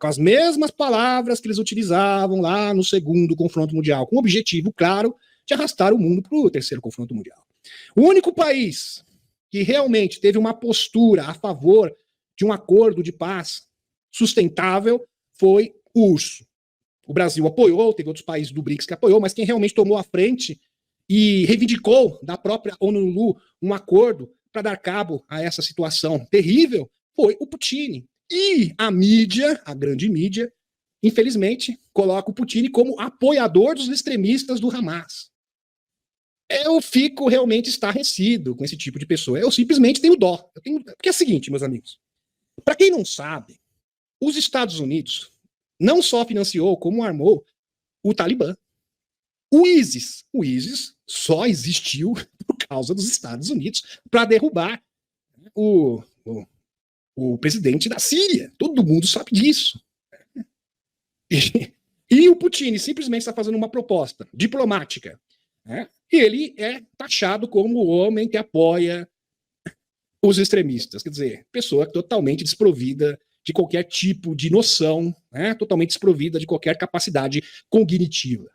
Com as mesmas palavras que eles utilizavam lá no segundo confronto mundial, com o objetivo, claro, de arrastar o mundo para o terceiro confronto mundial. O único país que realmente teve uma postura a favor de um acordo de paz sustentável foi o URSS. O Brasil apoiou, teve outros países do BRICS que apoiou, mas quem realmente tomou a frente e reivindicou da própria ONU um acordo para dar cabo a essa situação terrível foi o Putin. E a mídia, a grande mídia, infelizmente, coloca o Putin como apoiador dos extremistas do Hamas. Eu fico realmente estarrecido com esse tipo de pessoa. Eu simplesmente tenho dó. Porque é o seguinte, meus amigos. Para quem não sabe, os Estados Unidos não só financiou, como armou o Talibã. O ISIS só existiu por causa dos Estados Unidos para derrubar o presidente da Síria. Todo mundo sabe disso. E o Putin simplesmente está fazendo uma proposta diplomática. Né? E ele é taxado como o homem que apoia os extremistas. Quer dizer, pessoa totalmente desprovida de qualquer tipo de noção, né? Totalmente desprovida de qualquer capacidade cognitiva.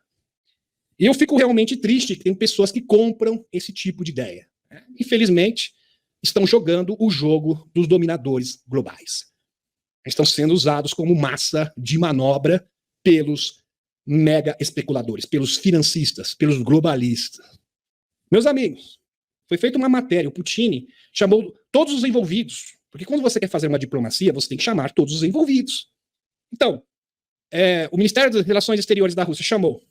E eu fico realmente triste que tem pessoas que compram esse tipo de ideia. Né? Infelizmente, estão jogando o jogo dos dominadores globais. Estão sendo usados como massa de manobra pelos mega especuladores, pelos financistas, pelos globalistas. Meus amigos, foi feita uma matéria, o Putin chamou todos os envolvidos, porque quando você quer fazer uma diplomacia, você tem que chamar todos os envolvidos. Então, o Ministério das Relações Exteriores da Rússia chamou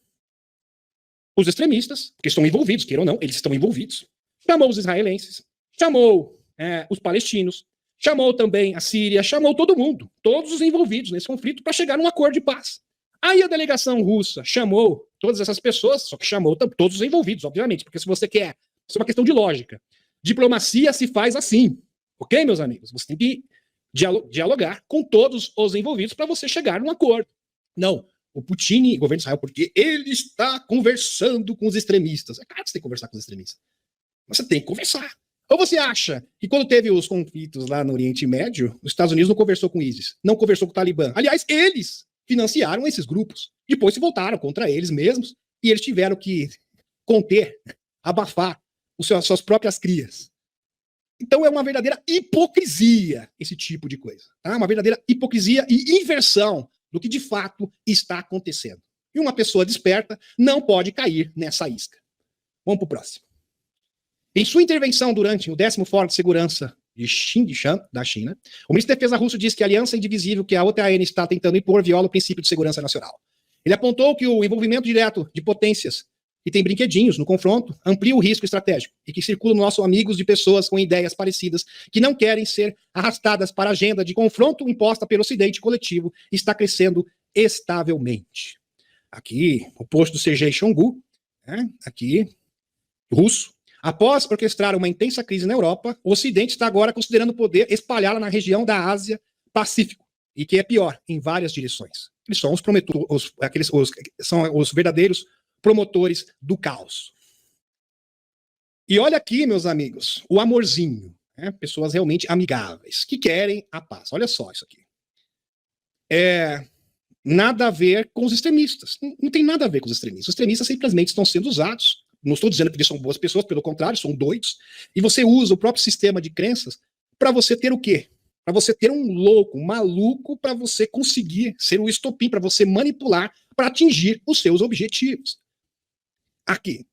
os extremistas, porque estão envolvidos, queiram ou não, eles estão envolvidos. Chamou os israelenses, chamou os palestinos, chamou também a Síria, chamou todo mundo, todos os envolvidos nesse conflito para chegar num acordo de paz. Aí a delegação russa chamou todas essas pessoas, só que chamou todos os envolvidos, obviamente, porque se você quer, isso é uma questão de lógica. Diplomacia se faz assim, ok, meus amigos? Você tem que dialogar com todos os envolvidos para você chegar num acordo. Não, o Putin, o governo de Israel, porque ele está conversando com os extremistas. É claro que você tem que conversar com os extremistas. Mas você tem que conversar. Ou você acha que quando teve os conflitos lá no Oriente Médio, os Estados Unidos não conversou com o ISIS, não conversou com o Talibã. Aliás, eles financiaram esses grupos. Depois se voltaram contra eles mesmos e eles tiveram que conter, abafar as suas próprias crias. Então é uma verdadeira hipocrisia esse tipo de coisa. Tá? Uma verdadeira hipocrisia e inversão do que de fato está acontecendo. E uma pessoa desperta não pode cair nessa isca. Vamos para o próximo. Em sua intervenção durante o 10º Fórum de Segurança de Xinjiang, da China, o ministro da Defesa russo disse que a aliança indivisível que a OTAN está tentando impor viola o princípio de segurança nacional. Ele apontou que o envolvimento direto de potências que tem brinquedinhos no confronto amplia o risco estratégico e que circulam nossos amigos de pessoas com ideias parecidas que não querem ser arrastadas para a agenda de confronto imposta pelo Ocidente coletivo está crescendo estavelmente. Aqui, o posto do Sergei Shoigu, aqui, russo. Após orquestrar uma intensa crise na Europa, o Ocidente está agora considerando poder espalhá-la na região da Ásia-Pacífico, e que é pior, em várias direções. Eles são os verdadeiros promotores do caos. E olha aqui, meus amigos, o amorzinho, pessoas realmente amigáveis, que querem a paz. Olha só isso aqui. Nada a ver com os extremistas. Não tem nada a ver com os extremistas. Os extremistas simplesmente estão sendo usados. Não estou dizendo que eles são boas pessoas, pelo contrário, são doidos. E você usa o próprio sistema de crenças para você ter o quê? Para você ter um louco, um maluco, para você conseguir ser o estopim, para você manipular, para atingir os seus objetivos. Aqui.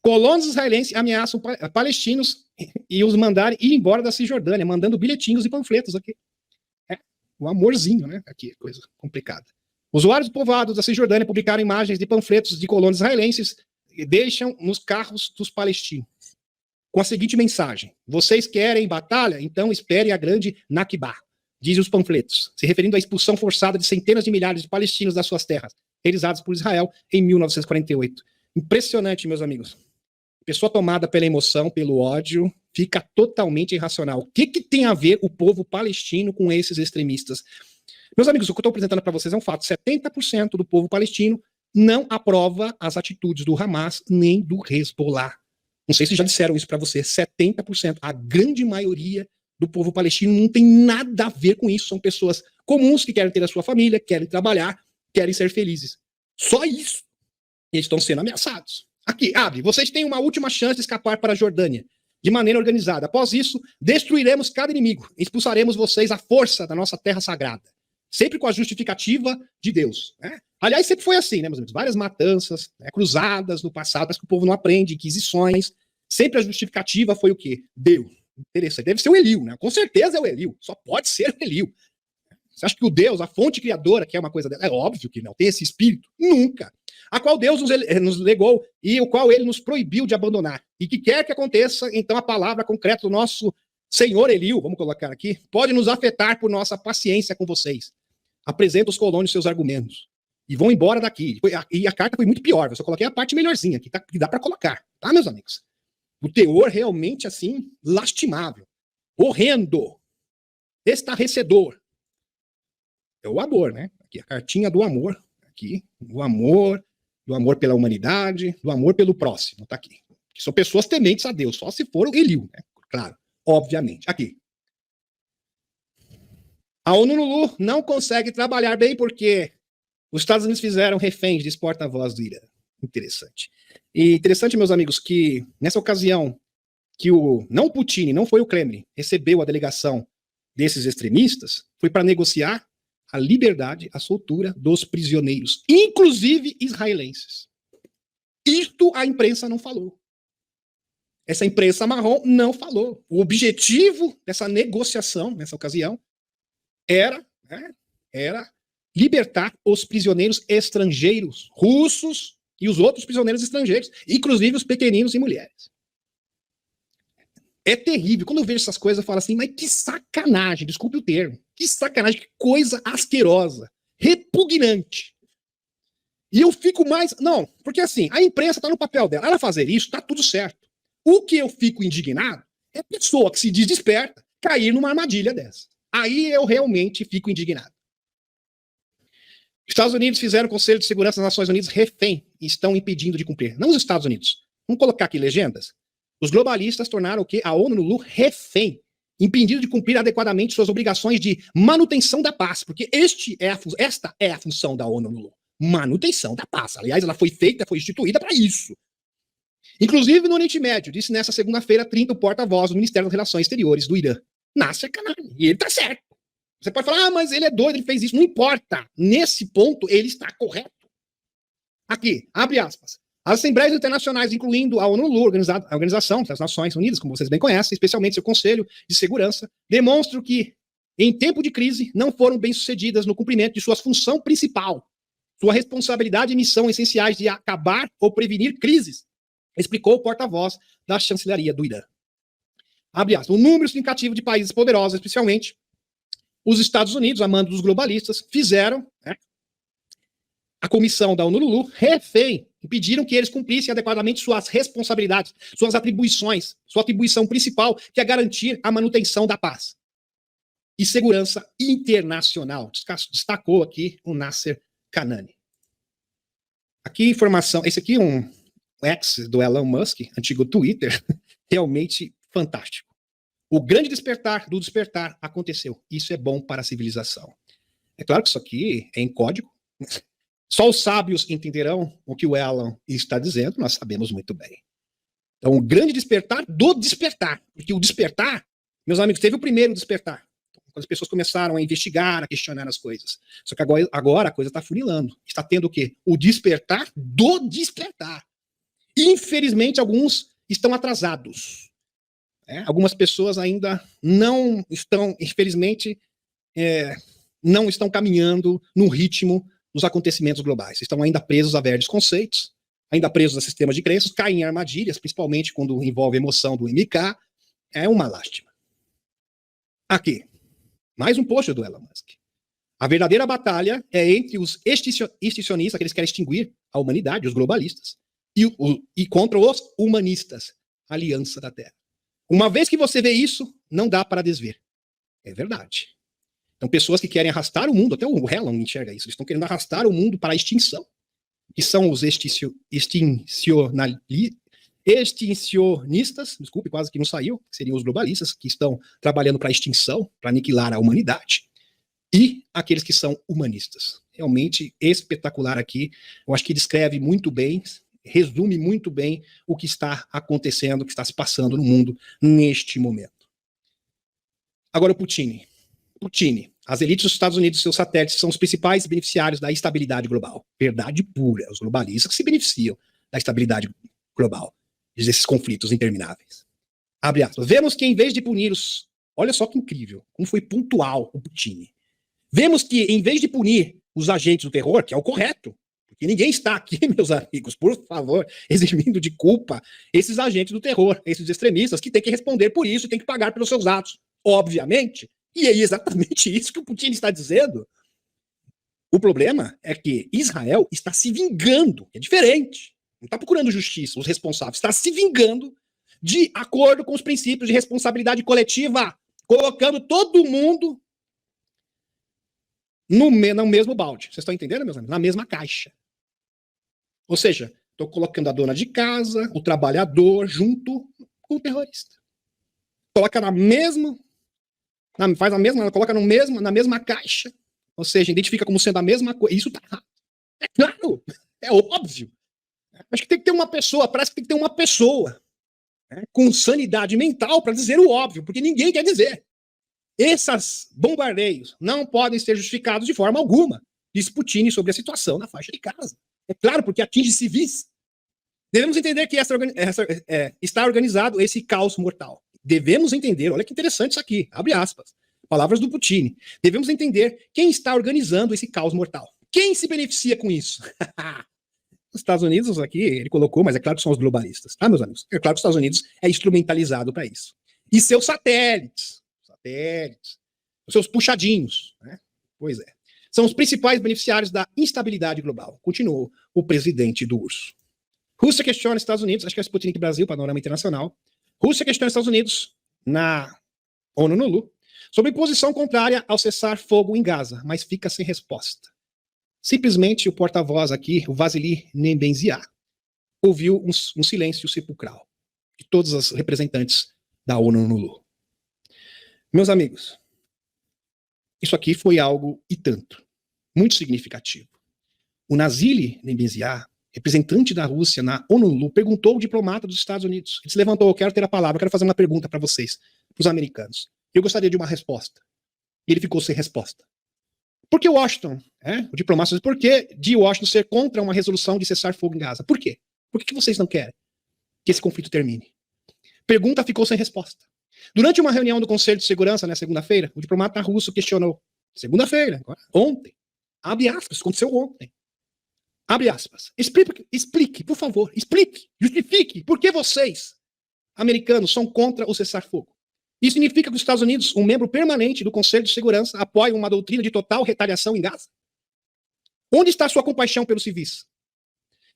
Colonos israelenses ameaçam palestinos e os mandarem ir embora da Cisjordânia, mandando bilhetinhos e panfletos aqui. O amorzinho, né? Aqui, coisa complicada. Usuários do povoado da Cisjordânia publicaram imagens de panfletos de colonos israelenses e deixam nos carros dos palestinos. Com a seguinte mensagem: vocês querem batalha? Então esperem a grande Nakba, dizem os panfletos, se referindo à expulsão forçada de centenas de milhares de palestinos das suas terras, realizadas por Israel em 1948. Impressionante, meus amigos. Pessoa tomada pela emoção, pelo ódio, fica totalmente irracional. O que tem a ver o povo palestino com esses extremistas? Meus amigos, o que eu estou apresentando para vocês é um fato. 70% do povo palestino não aprova as atitudes do Hamas nem do Hezbollah. Não sei se já disseram isso para você. 70%. A grande maioria do povo palestino não tem nada a ver com isso. São pessoas comuns que querem ter a sua família, querem trabalhar, querem ser felizes. Só isso. E eles estão sendo ameaçados. Aqui, abre. Vocês têm uma última chance de escapar para a Jordânia, de maneira organizada. Após isso, destruiremos cada inimigo. Expulsaremos vocês à força da nossa terra sagrada. Sempre com a justificativa de Deus. Né? Aliás, sempre foi assim, né, meus amigos? Várias matanças, cruzadas no passado, parece que o povo não aprende, inquisições. Sempre a justificativa foi o quê? Deus. Interessante. Deve ser o Eliu, né? Com certeza é o Eliu. Só pode ser o Eliu. Você acha que o Deus, a fonte criadora, que é uma coisa dela? É óbvio que não. Tem esse espírito? Nunca. A qual Deus nos legou e o qual ele nos proibiu de abandonar. E que quer que aconteça, então a palavra concreta do nosso Senhor Eliu, vamos colocar aqui, pode nos afetar por nossa paciência com vocês. Apresenta os colonos seus argumentos. E vão embora daqui. E a carta foi muito pior. Eu só coloquei a parte melhorzinha aqui, tá? Que dá para colocar. Tá, meus amigos? O teor realmente, assim, lastimável. Horrendo. Estarrecedor. É o amor, né? Aqui a cartinha do amor. Aqui, do amor pela humanidade, do amor pelo próximo. Tá aqui. Que são pessoas tementes a Deus, só se for o Eliu, né? Claro, obviamente. Aqui. A ONU não consegue trabalhar bem porque os Estados Unidos fizeram reféns de porta-voz do Irã. Interessante. E interessante, meus amigos, que nessa ocasião que não o Putin, não foi o Kremlin, recebeu a delegação desses extremistas, foi para negociar a liberdade, a soltura dos prisioneiros, inclusive israelenses. Isto a imprensa não falou. Essa imprensa marrom não falou. O objetivo dessa negociação, nessa ocasião, era libertar os prisioneiros estrangeiros, russos e os outros prisioneiros estrangeiros, inclusive os pequeninos e mulheres. É terrível. Quando eu vejo essas coisas, eu falo assim, mas que sacanagem, desculpe o termo, que sacanagem, que coisa asquerosa, repugnante. E eu fico mais... Não, porque assim, a imprensa está no papel dela, ela fazer isso, está tudo certo. O que eu fico indignado é a pessoa que se diz desperta cair numa armadilha dessa. Aí eu realmente fico indignado. Estados Unidos fizeram o Conselho de Segurança das Nações Unidas refém e estão impedindo de cumprir. Não os Estados Unidos. Vamos colocar aqui legendas? Os globalistas tornaram o quê? A ONU refém, impedindo de cumprir adequadamente suas obrigações de manutenção da paz, porque esta é a função da ONU, manutenção da paz. Aliás, ela foi feita, foi instituída para isso. Inclusive no Oriente Médio, disse nessa segunda-feira 30 o porta-voz do Ministério das Relações Exteriores do Irã. Na sacanagem. E ele tá certo. Você pode falar, mas ele é doido, ele fez isso. Não importa. Nesse ponto, ele está correto. Aqui, abre aspas. As assembleias internacionais, incluindo a ONU, a Organização das Nações Unidas, como vocês bem conhecem, especialmente seu Conselho de Segurança, demonstram que, em tempo de crise, não foram bem-sucedidas no cumprimento de sua função principal, sua responsabilidade e missão essenciais de acabar ou prevenir crises, explicou o porta-voz da chancelaria do Irã. Abre aspas. Um número significativo de países poderosos, especialmente os Estados Unidos, a mando dos globalistas, fizeram, né, a comissão da ONU refém, impediram que eles cumprissem adequadamente suas responsabilidades, suas atribuições, sua atribuição principal, que é garantir a manutenção da paz e segurança internacional. Destacou aqui o Nasser Kanani. Aqui informação, esse aqui é um ex do Elon Musk, antigo Twitter, realmente fantástico. O grande despertar do despertar aconteceu. Isso é bom para a civilização. É claro que isso aqui é em código. Só os sábios entenderão o que o Elon está dizendo, nós sabemos muito bem. Então, o grande despertar do despertar. Porque o despertar, meus amigos, teve o primeiro despertar. Quando as pessoas começaram a investigar, a questionar as coisas. Só que agora a coisa está funilando. Está tendo o quê? O despertar do despertar. Infelizmente, alguns estão atrasados. Algumas pessoas ainda não estão, infelizmente, não estão caminhando no ritmo dos acontecimentos globais. Estão ainda presos a velhos conceitos, ainda presos a sistemas de crenças, caem em armadilhas, principalmente quando envolve a emoção do MK. É uma lástima. Aqui, mais um post do Elon Musk. A verdadeira batalha é entre os extincionistas, aqueles que querem extinguir a humanidade, os globalistas, e contra os humanistas, a Aliança da Terra. Uma vez que você vê isso, não dá para desver. É verdade. Então, pessoas que querem arrastar o mundo, até o Elon enxerga isso, eles estão querendo arrastar o mundo para a extinção, que são os extincionistas, desculpe, quase que não saiu, que seriam os globalistas, que estão trabalhando para a extinção, para aniquilar a humanidade, e aqueles que são humanistas. Realmente espetacular aqui, eu acho que descreve muito bem, resume muito bem o que está acontecendo, o que está se passando no mundo neste momento. Agora o Putin, as elites dos Estados Unidos e seus satélites são os principais beneficiários da estabilidade global. Verdade pura, os globalistas que se beneficiam da estabilidade global, desses conflitos intermináveis. Abre aspas. Vemos que em vez de punir os... Olha só que incrível, como foi pontual o Putin. Vemos que em vez de punir os agentes do terror, que é o correto, porque ninguém está aqui, meus amigos, por favor, eximindo de culpa esses agentes do terror, esses extremistas que têm que responder por isso e têm que pagar pelos seus atos, obviamente. E é exatamente isso que o Putin está dizendo. O problema é que Israel está se vingando, é diferente. Não está procurando justiça, os responsáveis, está se vingando de acordo com os princípios de responsabilidade coletiva, colocando todo mundo no mesmo balde. Vocês estão entendendo, meus amigos? Na mesma caixa. Ou seja, estou colocando a dona de casa, o trabalhador, junto com o terrorista. Coloca na mesma... faz a mesma, coloca na mesma caixa, ou seja, identifica como sendo a mesma coisa. Isso tá errado. É claro, é óbvio. Acho que tem que ter uma pessoa, parece que tem que ter uma pessoa, né, com sanidade mental para dizer o óbvio, porque ninguém quer dizer. Esses bombardeios não podem ser justificados de forma alguma, diz Putin sobre a situação na faixa de Gaza. É claro, porque atinge civis. Devemos entender que está organizado esse caos mortal. Devemos entender, olha que interessante isso aqui, abre aspas, palavras do Putin. Devemos entender quem está organizando esse caos mortal. Quem se beneficia com isso? Os Estados Unidos aqui, ele colocou, mas é claro que são os globalistas, tá, meus amigos? É claro que os Estados Unidos é instrumentalizado para isso. E seus satélites, os seus puxadinhos, né? Pois é. São os principais beneficiários da instabilidade global, continuou o presidente do URSS. Rússia questiona os Estados Unidos, acho que é o Sputnik Brasil, panorama internacional. Rússia questiona os Estados Unidos na ONU sobre posição contrária ao cessar-fogo em Gaza, mas fica sem resposta. Simplesmente o porta-voz aqui, o Vasily Nebenzia, ouviu um silêncio sepulcral de todos os representantes da ONU. Meus amigos, isso aqui foi algo e tanto, muito significativo. O Vasily Nebenzia, representante da Rússia na ONU, perguntou ao diplomata dos Estados Unidos. Ele se levantou, eu quero ter a palavra, eu quero fazer uma pergunta para vocês, para os americanos. Eu gostaria de uma resposta. E ele ficou sem resposta. Por que Washington, o diplomata, por que de Washington ser contra uma resolução de cessar fogo em Gaza? Por quê? Por que vocês não querem que esse conflito termine? Pergunta ficou sem resposta. Durante uma reunião do Conselho de Segurança, na segunda-feira, o diplomata russo questionou. Segunda-feira, ontem. Abre aspas, aconteceu ontem. Abre aspas. Explique, por favor, explique, justifique por que vocês, americanos, são contra o cessar-fogo. Isso significa que os Estados Unidos, um membro permanente do Conselho de Segurança, apoiam uma doutrina de total retaliação em Gaza? Onde está a sua compaixão pelos civis?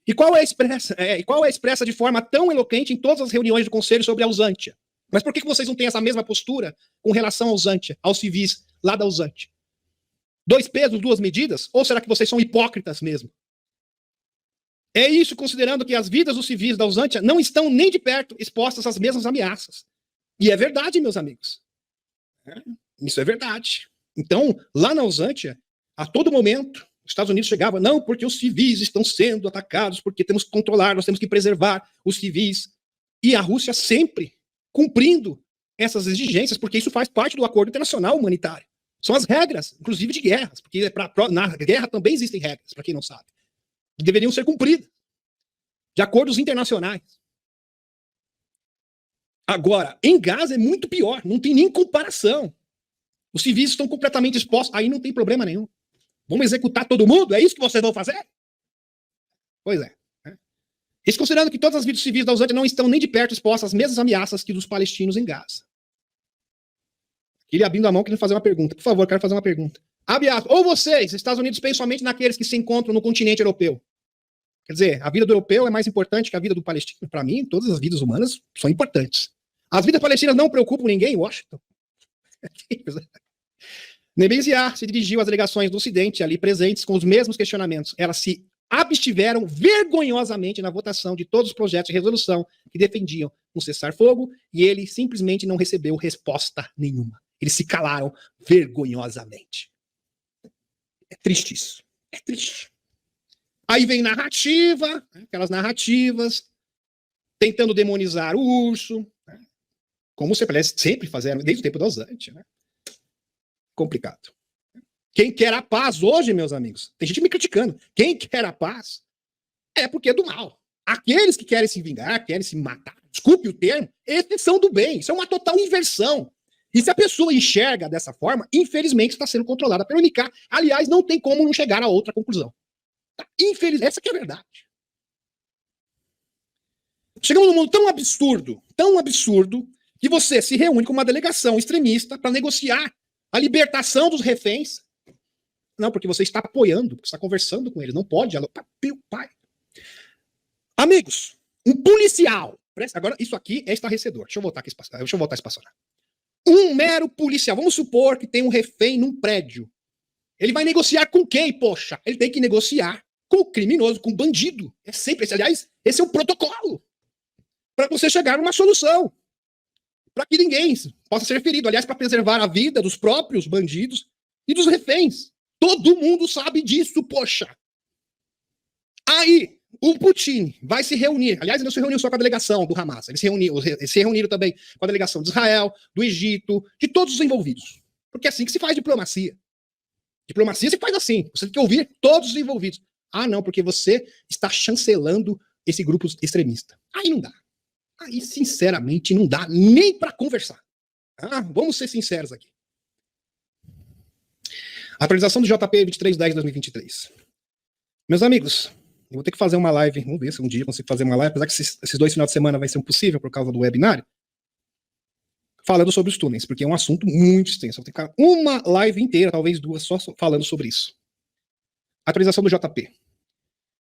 E qual é expressa de forma tão eloquente em todas as reuniões do Conselho sobre a Usantia? Mas por que vocês não têm essa mesma postura com relação à Usantia, aos civis lá da Usantia? 2 pesos, 2 medidas? Ou será que vocês são hipócritas mesmo? É isso considerando que as vidas dos civis da Usantia não estão nem de perto expostas às mesmas ameaças. E é verdade, meus amigos. Isso é verdade. Então, lá na Usantia, a todo momento, os Estados Unidos chegavam, não, porque os civis estão sendo atacados, porque temos que controlar, nós temos que preservar os civis. E a Rússia sempre cumprindo essas exigências, porque isso faz parte do acordo internacional humanitário. São as regras, inclusive de guerras, porque na guerra também existem regras, para quem não sabe, que deveriam ser cumpridas, de acordos internacionais. Agora, em Gaza é muito pior, não tem nem comparação. Os civis estão completamente expostos, aí não tem problema nenhum. Vamos executar todo mundo? É isso que vocês vão fazer? Pois é. Isso considerando que todas as vidas civis da Usantia não estão nem de perto expostas às mesmas ameaças que dos palestinos em Gaza. Ele abrindo a mão querendo fazer uma pergunta. Por favor, quero fazer uma pergunta. Abre aspas. Ou vocês, Estados Unidos, pensam somente naqueles que se encontram no continente europeu. Quer dizer, a vida do europeu é mais importante que a vida do palestino. Para mim, todas as vidas humanas são importantes. As vidas palestinas não preocupam ninguém em Washington. Nebenziar se dirigiu às delegações do Ocidente ali presentes com os mesmos questionamentos. Elas se abstiveram vergonhosamente na votação de todos os projetos de resolução que defendiam um cessar-fogo e ele simplesmente não recebeu resposta nenhuma. Eles se calaram vergonhosamente. É triste isso. É triste. Aí vem narrativa, aquelas narrativas, tentando demonizar o urso, como você parece sempre fazer desde o tempo da Usantia, né? Complicado. Quem quer a paz hoje, meus amigos, tem gente me criticando. Quem quer a paz é porque é do mal. Aqueles que querem se vingar, querem se matar, desculpe o termo, esses são do bem. Isso é uma total inversão. E se a pessoa enxerga dessa forma, infelizmente está sendo controlada pelo MK. Aliás, não tem como não chegar a outra conclusão. Tá? Essa que é a verdade. Chegamos num mundo tão absurdo, que você se reúne com uma delegação extremista para negociar a libertação dos reféns. Não, porque você está apoiando, você está conversando com eles, não pode. Meu pai. Amigos, um policial. Agora, isso aqui é estarrecedor. Deixa eu voltar a espaçonar. Um mero policial. Vamos supor que tem um refém num prédio. Ele vai negociar com quem, poxa? Ele tem que negociar com o criminoso, com o bandido. É sempre esse. Aliás, esse é o protocolo para você chegar a uma solução. Para que ninguém possa ser ferido. Aliás, para preservar a vida dos próprios bandidos e dos reféns. Todo mundo sabe disso, poxa. Aí, o Putin vai se reunir. Aliás, ele não se reuniu só com a delegação do Hamas. Eles se reuniram também com a delegação de Israel, do Egito, de todos os envolvidos. Porque é assim que se faz diplomacia. Diplomacia se faz assim. Você tem que ouvir todos os envolvidos. Ah, não, porque você está chancelando esse grupo extremista. Aí não dá. Aí, sinceramente, não dá nem para conversar. Vamos ser sinceros aqui. Atualização do JP 23/10/2023. Meus amigos, eu vou ter que fazer uma live. Vamos ver se um dia eu consigo fazer uma live, apesar que esses 2 finais de semana vai ser impossível por causa do webinário. Falando sobre os túneis, porque é um assunto muito extenso. Eu vou ter que ficar uma live inteira, talvez 2, só falando sobre isso. Atualização do JP.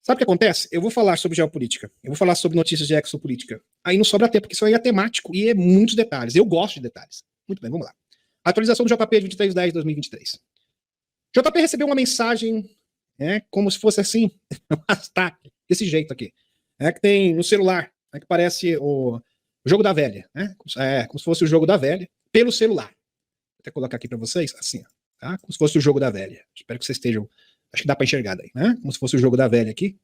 Sabe o que acontece? Eu vou falar sobre geopolítica. Eu vou falar sobre notícias de exopolítica. Aí não sobra tempo, porque isso aí é temático e é muitos detalhes. Eu gosto de detalhes. Muito bem, vamos lá. Atualização do JP 23/10/2023. JP recebeu uma mensagem, como se fosse assim, desse jeito aqui. Que tem no celular, que parece o jogo da velha. Como se fosse o jogo da velha, pelo celular. Vou até colocar aqui para vocês, assim, tá? Como se fosse o jogo da velha. Espero que vocês estejam. Acho que dá para enxergar daí, né? Como se fosse o jogo da velha aqui.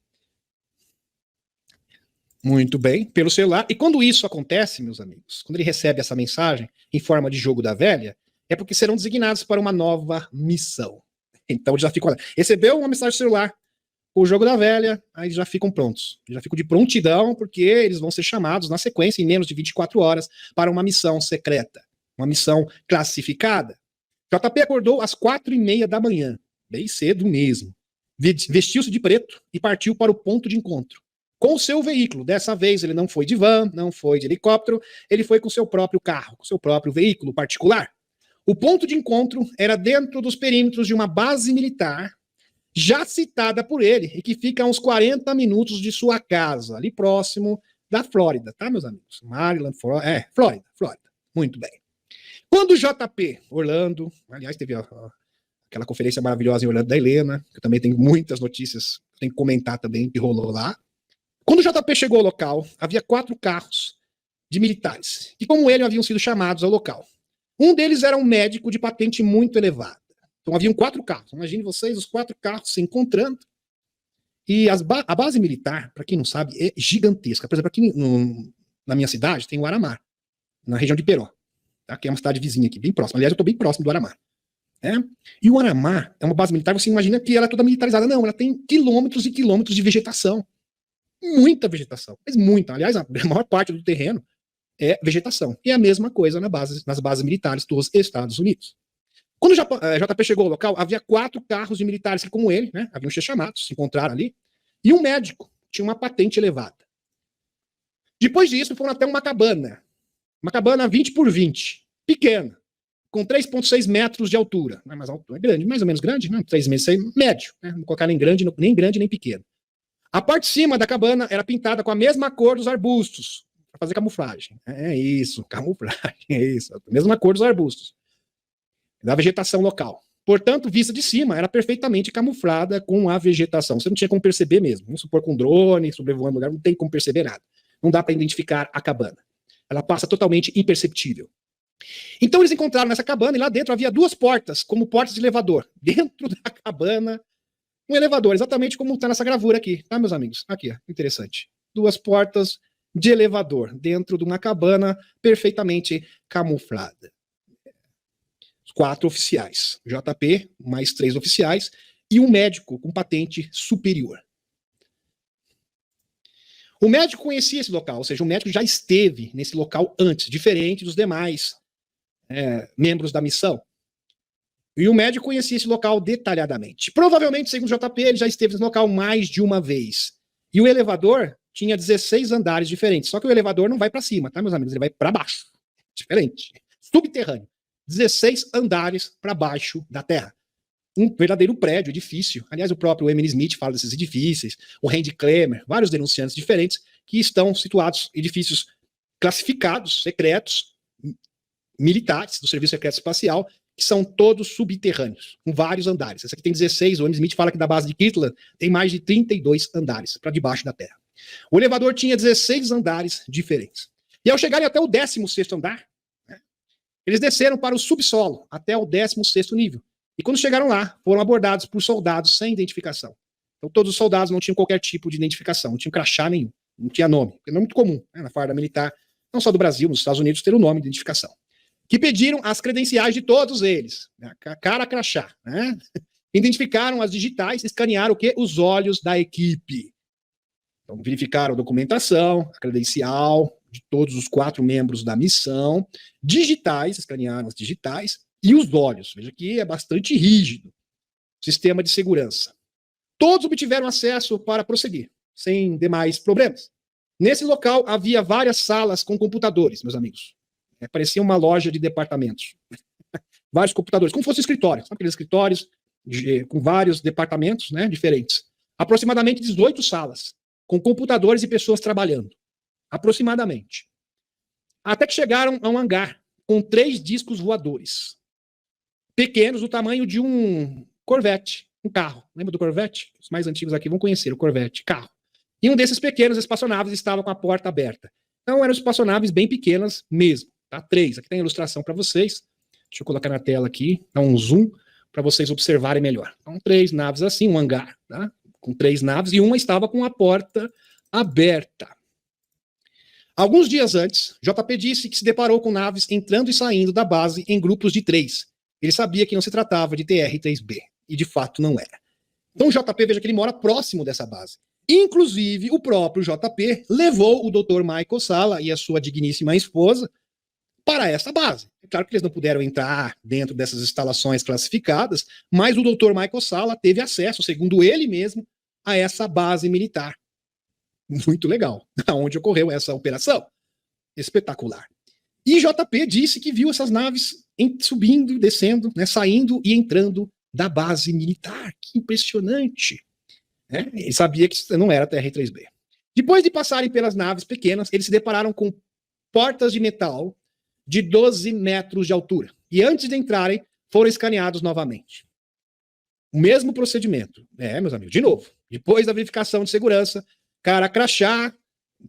Muito bem, pelo celular. E quando isso acontece, meus amigos, quando ele recebe essa mensagem em forma de jogo da velha, é porque serão designados para uma nova missão. Então ele já ficou lá. Recebeu uma mensagem do celular. o jogo da velha, aí eles já ficam prontos. Eles já ficam de prontidão, porque eles vão ser chamados na sequência, em menos de 24 horas, para uma missão secreta, uma missão classificada. JP acordou às 4h30 da manhã, bem cedo mesmo. Vestiu-se de preto e partiu para o ponto de encontro. Com o seu veículo. Dessa vez ele não foi de van, não foi de helicóptero, ele foi com seu próprio carro, com seu próprio veículo particular. O ponto de encontro era dentro dos perímetros de uma base militar já citada por ele, e que fica a uns 40 minutos de sua casa, ali próximo da Flórida, tá, meus amigos? Maryland, Flórida. Muito bem. Quando o JP, Orlando, aliás, teve aquela conferência maravilhosa em Orlando da Helena, que eu também tenho muitas notícias, tenho que comentar também, que rolou lá. Quando o JP chegou ao local, havia 4 carros de militares, que como ele haviam sido chamados ao local. Um deles era um médico de patente muito elevada. Então haviam 4 carros. Imagine vocês, os 4 carros se encontrando. E a base militar, para quem não sabe, é gigantesca. Por exemplo, aqui na minha cidade tem o Aramar, na região de Peró, tá? Que é uma cidade vizinha aqui, bem próxima. Aliás, eu estou bem próximo do Aramar. E o Aramar é uma base militar, você imagina que ela é toda militarizada. Não, ela tem quilômetros e quilômetros de vegetação. Muita vegetação, mas muita. Aliás, a maior parte do terreno é vegetação. E é a mesma coisa nas bases militares dos Estados Unidos. Quando o JP chegou ao local, havia 4 carros de militares que, como ele, né, haviam sido chamados, se encontraram ali, e um médico tinha uma patente elevada. Depois disso, foram até uma cabana 20 por 20, pequena, com 3,6 metros de altura. Não é mais alto, é grande, mais ou menos grande, né? 3 metros, médio, né? Não colocar nem grande nem pequeno. A parte de cima da cabana era pintada com a mesma cor dos arbustos, para fazer camuflagem. É isso, camuflagem, é isso. A mesma cor dos arbustos, da vegetação local. Portanto, vista de cima, era perfeitamente camuflada com a vegetação. Você não tinha como perceber mesmo. Vamos supor com um drone, sobrevoando o lugar, não tem como perceber nada. Não dá para identificar a cabana. Ela passa totalmente imperceptível. Então eles encontraram nessa cabana e lá dentro havia 2 portas, como portas de elevador. Dentro da cabana, um elevador, exatamente como está nessa gravura aqui, tá, meus amigos? Aqui, ó, interessante. 2 portas de elevador dentro de uma cabana perfeitamente camuflada. 4 oficiais, JP, mais 3 oficiais, e um médico com patente superior. O médico conhecia esse local, ou seja, o médico já esteve nesse local antes, diferente dos demais membros da missão. E o médico conhecia esse local detalhadamente. Provavelmente, segundo o JP, ele já esteve nesse local mais de uma vez. E o elevador tinha 16 andares diferentes. Só que o elevador não vai para cima, tá, meus amigos? Ele vai para baixo. Diferente. Subterrâneo. 16 andares para baixo da terra. Um verdadeiro prédio, edifício. Aliás, o próprio Emily Smith fala desses edifícios, o Randy Klemer, vários denunciantes diferentes que estão situados em edifícios classificados, secretos, militares, do Serviço Secreto Espacial, que são todos subterrâneos, com vários andares. Esse aqui tem 16, o Emily Smith fala que da base de Kirtland tem mais de 32 andares para debaixo da terra. O elevador tinha 16 andares diferentes. E ao chegarem até o 16º andar, eles desceram para o subsolo, até o 16º nível. E quando chegaram lá, foram abordados por soldados sem identificação. Então todos os soldados não tinham qualquer tipo de identificação, não tinham crachá nenhum, não tinha nome. Porque não é muito comum, né, na farda militar, não só do Brasil, nos Estados Unidos, ter o nome de identificação. Que pediram as credenciais de todos eles, né, cara crachá, né? Identificaram as digitais, escanearam o quê? Os olhos da equipe. Então verificaram a documentação, a credencial de todos os 4 membros da missão, digitais, escanearam as digitais, e os olhos. Veja que é bastante rígido. Sistema de segurança. Todos obtiveram acesso para prosseguir, sem demais problemas. Nesse local havia várias salas com computadores, meus amigos. Parecia uma loja de departamentos. Vários computadores, como se fosse escritório. Sabe aqueles escritórios com vários departamentos, né, diferentes. Aproximadamente 18 salas, com computadores e pessoas trabalhando. Aproximadamente. Até que chegaram a um hangar com 3 discos voadores. Pequenos, do tamanho de um Corvette, um carro. Lembra do Corvette? Os mais antigos aqui vão conhecer o Corvette, carro. E um desses pequenos espaçonaves estava com a porta aberta. Então eram espaçonaves bem pequenas mesmo. Tá? 3. Aqui tem a ilustração para vocês. Deixa eu colocar na tela aqui, dá um zoom para vocês observarem melhor. Então 3 naves assim, um hangar, tá? Com 3 naves, e uma estava com a porta aberta. Alguns dias antes, JP disse que se deparou com naves entrando e saindo da base em grupos de 3. Ele sabia que não se tratava de TR-3B, e de fato não era. Então o JP, veja que ele mora próximo dessa base. Inclusive, o próprio JP levou o Dr. Michael Salla e a sua digníssima esposa para essa base. É claro que eles não puderam entrar dentro dessas instalações classificadas, mas o Dr. Michael Salla teve acesso, segundo ele mesmo, a essa base militar. Muito legal, onde ocorreu essa operação. Espetacular. E JP disse que viu essas naves subindo, descendo, né, saindo e entrando da base militar. Que impressionante. Ele sabia que não era TR-3B. Depois de passarem pelas naves pequenas, eles se depararam com portas de metal de 12 metros de altura. E antes de entrarem, foram escaneados novamente. O mesmo procedimento. Meus amigos, de novo. Depois da verificação de segurança, cara crachá,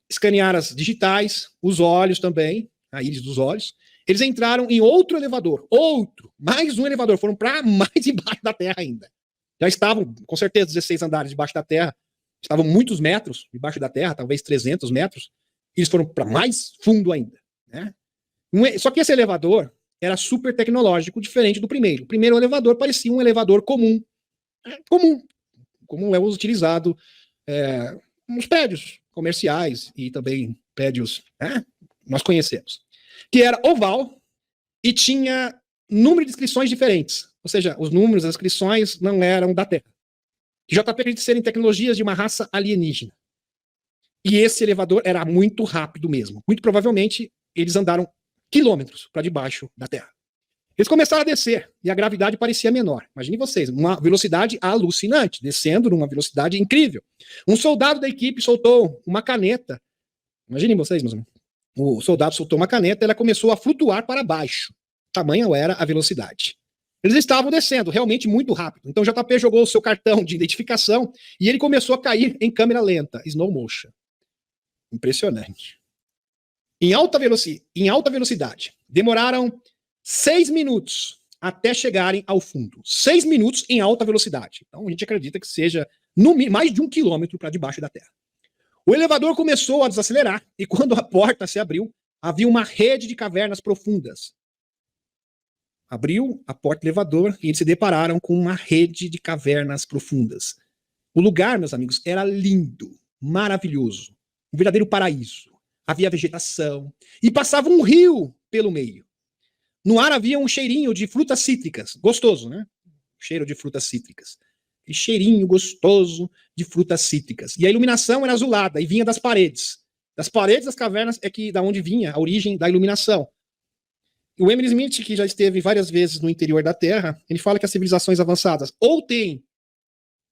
escanear as digitais, os olhos também, a íris dos olhos. Eles entraram em outro elevador. Mais um elevador. Foram para mais embaixo da terra ainda. Já estavam, com certeza, 16 andares debaixo da terra. Estavam muitos metros debaixo da terra, talvez 300 metros. Eles foram para mais fundo ainda. Né? Só que esse elevador era super tecnológico, diferente do primeiro. O primeiro elevador parecia um elevador comum. Como é utilizado nos prédios comerciais e também prédios, nós conhecemos. Que era oval e tinha número de inscrições diferentes. Ou seja, os números, as inscrições não eram da Terra. JP acredita serem tecnologias de uma raça alienígena. E esse elevador era muito rápido mesmo. Muito provavelmente, eles andaram quilômetros para debaixo da Terra. Eles começaram a descer e a gravidade parecia menor. Imaginem vocês, uma velocidade alucinante, descendo numa velocidade incrível. Um soldado da equipe soltou uma caneta. Imaginem vocês, meus amigos. O soldado soltou uma caneta e ela começou a flutuar para baixo. Tamanha era a velocidade. Eles estavam descendo realmente muito rápido. Então o JP jogou o seu cartão de identificação e ele começou a cair em câmera lenta, slow motion. Impressionante. Em alta velocidade. Demoraram 6 minutos até chegarem ao fundo. 6 minutos em alta velocidade. Então a gente acredita que seja mais de 1 quilômetro para debaixo da Terra. O elevador começou a desacelerar e quando a porta se abriu, havia uma rede de cavernas profundas. Abriu a porta do elevador e eles se depararam com uma rede de cavernas profundas. O lugar, meus amigos, era lindo, maravilhoso, um verdadeiro paraíso. Havia vegetação e passava um rio pelo meio. No ar havia um cheirinho de frutas cítricas, gostoso, né? Cheiro de frutas cítricas. Aquele cheirinho gostoso de frutas cítricas. E a iluminação era azulada e vinha das paredes. Das paredes das cavernas é que da onde vinha a origem da iluminação. O Emily Smith, que já esteve várias vezes no interior da Terra, ele fala que as civilizações avançadas ou têm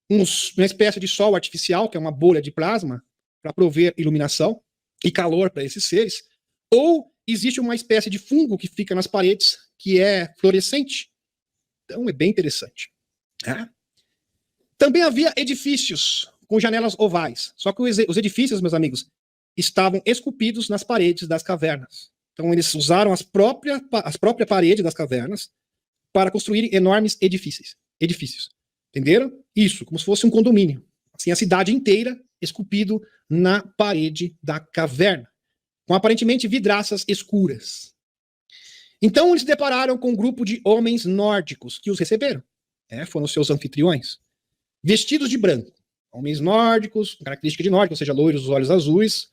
uma espécie de sol artificial, que é uma bolha de plasma, para prover iluminação e calor para esses seres, ou existe uma espécie de fungo que fica nas paredes, que é fluorescente. Então é bem interessante. Também havia edifícios com janelas ovais, só que os edifícios, meus amigos, estavam esculpidos nas paredes das cavernas. Então eles usaram as próprias paredes das cavernas para construir enormes edifícios. Entenderam? Isso, como se fosse um condomínio. Assim, a cidade inteira esculpido na parede da caverna, com aparentemente vidraças escuras. Então eles se depararam com um grupo de homens nórdicos que os receberam. Foram seus anfitriões. Vestidos de branco. Homens nórdicos, característica de nórdico, ou seja, loiros, os olhos azuis,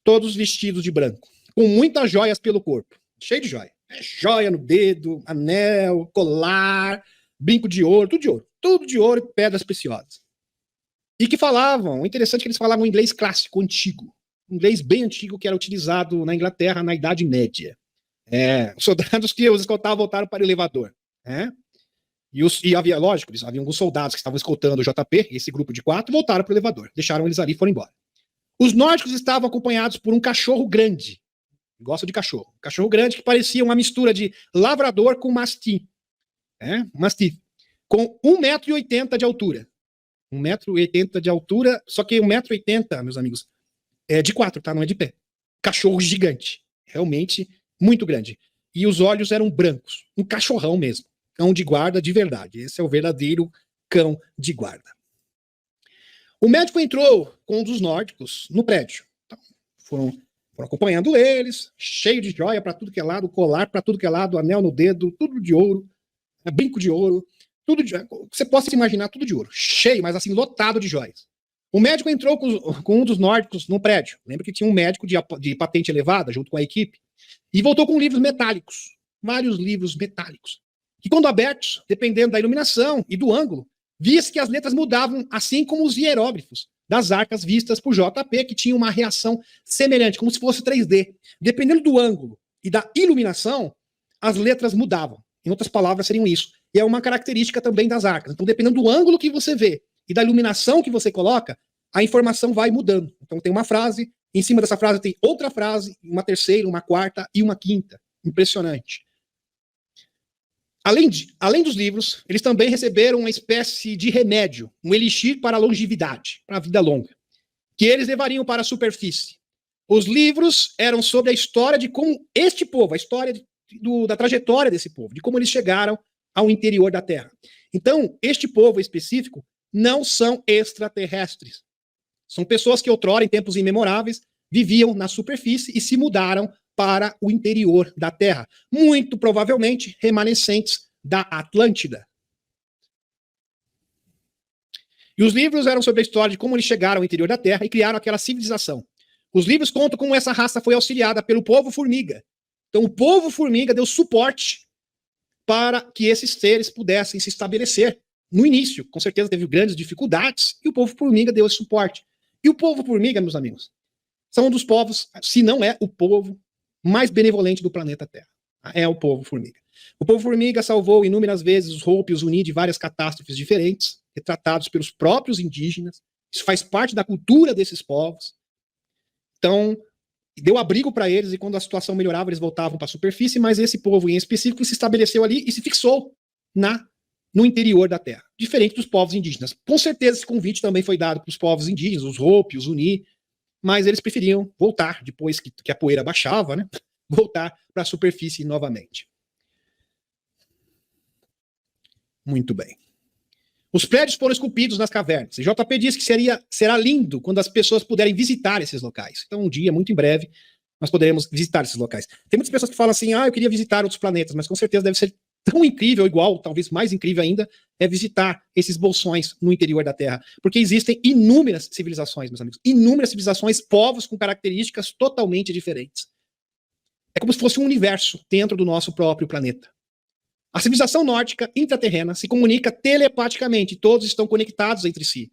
todos vestidos de branco, com muitas joias pelo corpo. Cheio de joia. Joia no dedo, anel, colar, brinco de ouro, tudo de ouro. Tudo de ouro e pedras preciosas. E que falavam, o interessante é que eles falavam inglês clássico, antigo. Inglês bem antigo que era utilizado na Inglaterra na Idade Média. Os soldados que os escoltavam voltaram para o elevador. E havia, lógico, havia alguns soldados que estavam escoltando o JP, esse grupo de 4, voltaram para o elevador. Deixaram eles ali e foram embora. Os nórdicos estavam acompanhados por um cachorro grande. Gosto de cachorro. Um cachorro grande que parecia uma mistura de lavrador com mastim. Mastim. Com 1,80 m de altura. 1,80 m de altura, só que 1,80 m, meus amigos, é de 4, tá? Não é de pé. Cachorro gigante. Realmente muito grande. E os olhos eram brancos. Um cachorrão mesmo. Cão de guarda de verdade. Esse é o verdadeiro cão de guarda. O médico entrou com um dos nórdicos no prédio. Então, foram acompanhando eles, cheio de joia para tudo que é lado, colar para tudo que é lado, anel no dedo, tudo de ouro, brinco de ouro. tudo você possa imaginar, tudo de ouro, cheio, mas assim, lotado de joias. O médico entrou com um dos nórdicos no prédio. Lembra que tinha um médico de patente elevada junto com a equipe. E voltou com livros metálicos. Vários livros metálicos. Que quando abertos, dependendo da iluminação e do ângulo, via-se que as letras mudavam, assim como os hieróglifos das arcas vistas por JP, que tinha uma reação semelhante, como se fosse 3D. Dependendo do ângulo e da iluminação, as letras mudavam. Em outras palavras, seriam isso. E é uma característica também das arcas. Então, dependendo do ângulo que você vê e da iluminação que você coloca, a informação vai mudando. Então, tem uma frase, em cima dessa frase tem outra frase, uma terceira, uma quarta e uma quinta. Impressionante. Além dos livros, eles também receberam uma espécie de remédio, um elixir para a longevidade, para a vida longa, que eles levariam para a superfície. Os livros eram sobre a história de como este povo, a história da trajetória desse povo, de como eles chegaram ao interior da Terra. Então, este povo específico não são extraterrestres. São pessoas que outrora, em tempos imemoráveis, viviam na superfície e se mudaram para o interior da Terra. Muito provavelmente remanescentes da Atlântida. E os livros eram sobre a história de como eles chegaram ao interior da Terra e criaram aquela civilização. Os livros contam como essa raça foi auxiliada pelo povo formiga. Então, o povo formiga deu suporte para que esses seres pudessem se estabelecer. No início, com certeza teve grandes dificuldades, e o povo formiga deu esse suporte. E o povo formiga, meus amigos, são um dos povos, se não é o povo mais benevolente do planeta Terra. É o povo formiga. O povo formiga salvou inúmeras vezes os Hopi e os Uni de várias catástrofes diferentes, retratados pelos próprios indígenas. Isso faz parte da cultura desses povos. Então, deu abrigo para eles, e quando a situação melhorava, eles voltavam para a superfície, mas esse povo em específico se estabeleceu ali e se fixou no interior da Terra, diferente dos povos indígenas. Com certeza esse convite também foi dado para os povos indígenas, os Hopi, os Uni, mas eles preferiam voltar, depois que a poeira baixava, né? Voltar para a superfície novamente. Muito bem. Os prédios foram esculpidos nas cavernas. E JP diz que será lindo quando as pessoas puderem visitar esses locais. Então, um dia, muito em breve, nós poderemos visitar esses locais. Tem muitas pessoas que falam assim, eu queria visitar outros planetas, mas com certeza deve ser tão incrível, igual, talvez mais incrível ainda, é visitar esses bolsões no interior da Terra. Porque existem inúmeras civilizações, meus amigos. Inúmeras civilizações, povos com características totalmente diferentes. É como se fosse um universo dentro do nosso próprio planeta. A civilização nórdica intraterrena se comunica telepaticamente, todos estão conectados entre si.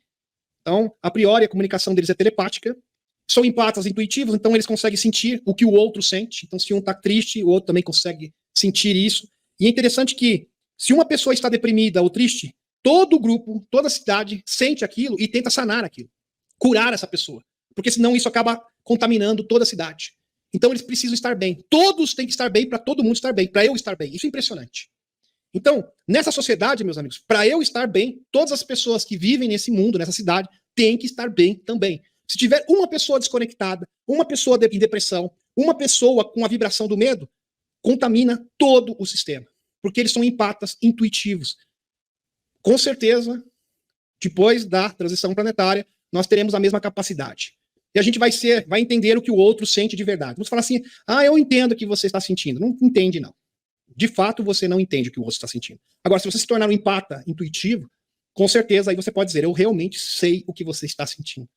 Então, a priori, a comunicação deles é telepática, são empatas intuitivos, então eles conseguem sentir o que o outro sente. Então, se um está triste, o outro também consegue sentir isso. E é interessante que, se uma pessoa está deprimida ou triste, todo o grupo, toda a cidade sente aquilo e tenta sanar aquilo, curar essa pessoa, porque senão isso acaba contaminando toda a cidade. Então, eles precisam estar bem. Todos têm que estar bem para todo mundo estar bem, para eu estar bem. Isso é impressionante. Então, nessa sociedade, meus amigos, para eu estar bem, todas as pessoas que vivem nesse mundo, nessa cidade, têm que estar bem também. Se tiver uma pessoa desconectada, uma pessoa em depressão, uma pessoa com a vibração do medo, contamina todo o sistema. Porque eles são empatas intuitivos. Com certeza, depois da transição planetária, nós teremos a mesma capacidade. E a gente vai entender o que o outro sente de verdade. Vamos falar assim, eu entendo o que você está sentindo. Não entende, não. De fato, você não entende o que o outro está sentindo. Agora, se você se tornar um empata intuitivo, com certeza aí você pode dizer, eu realmente sei o que você está sentindo.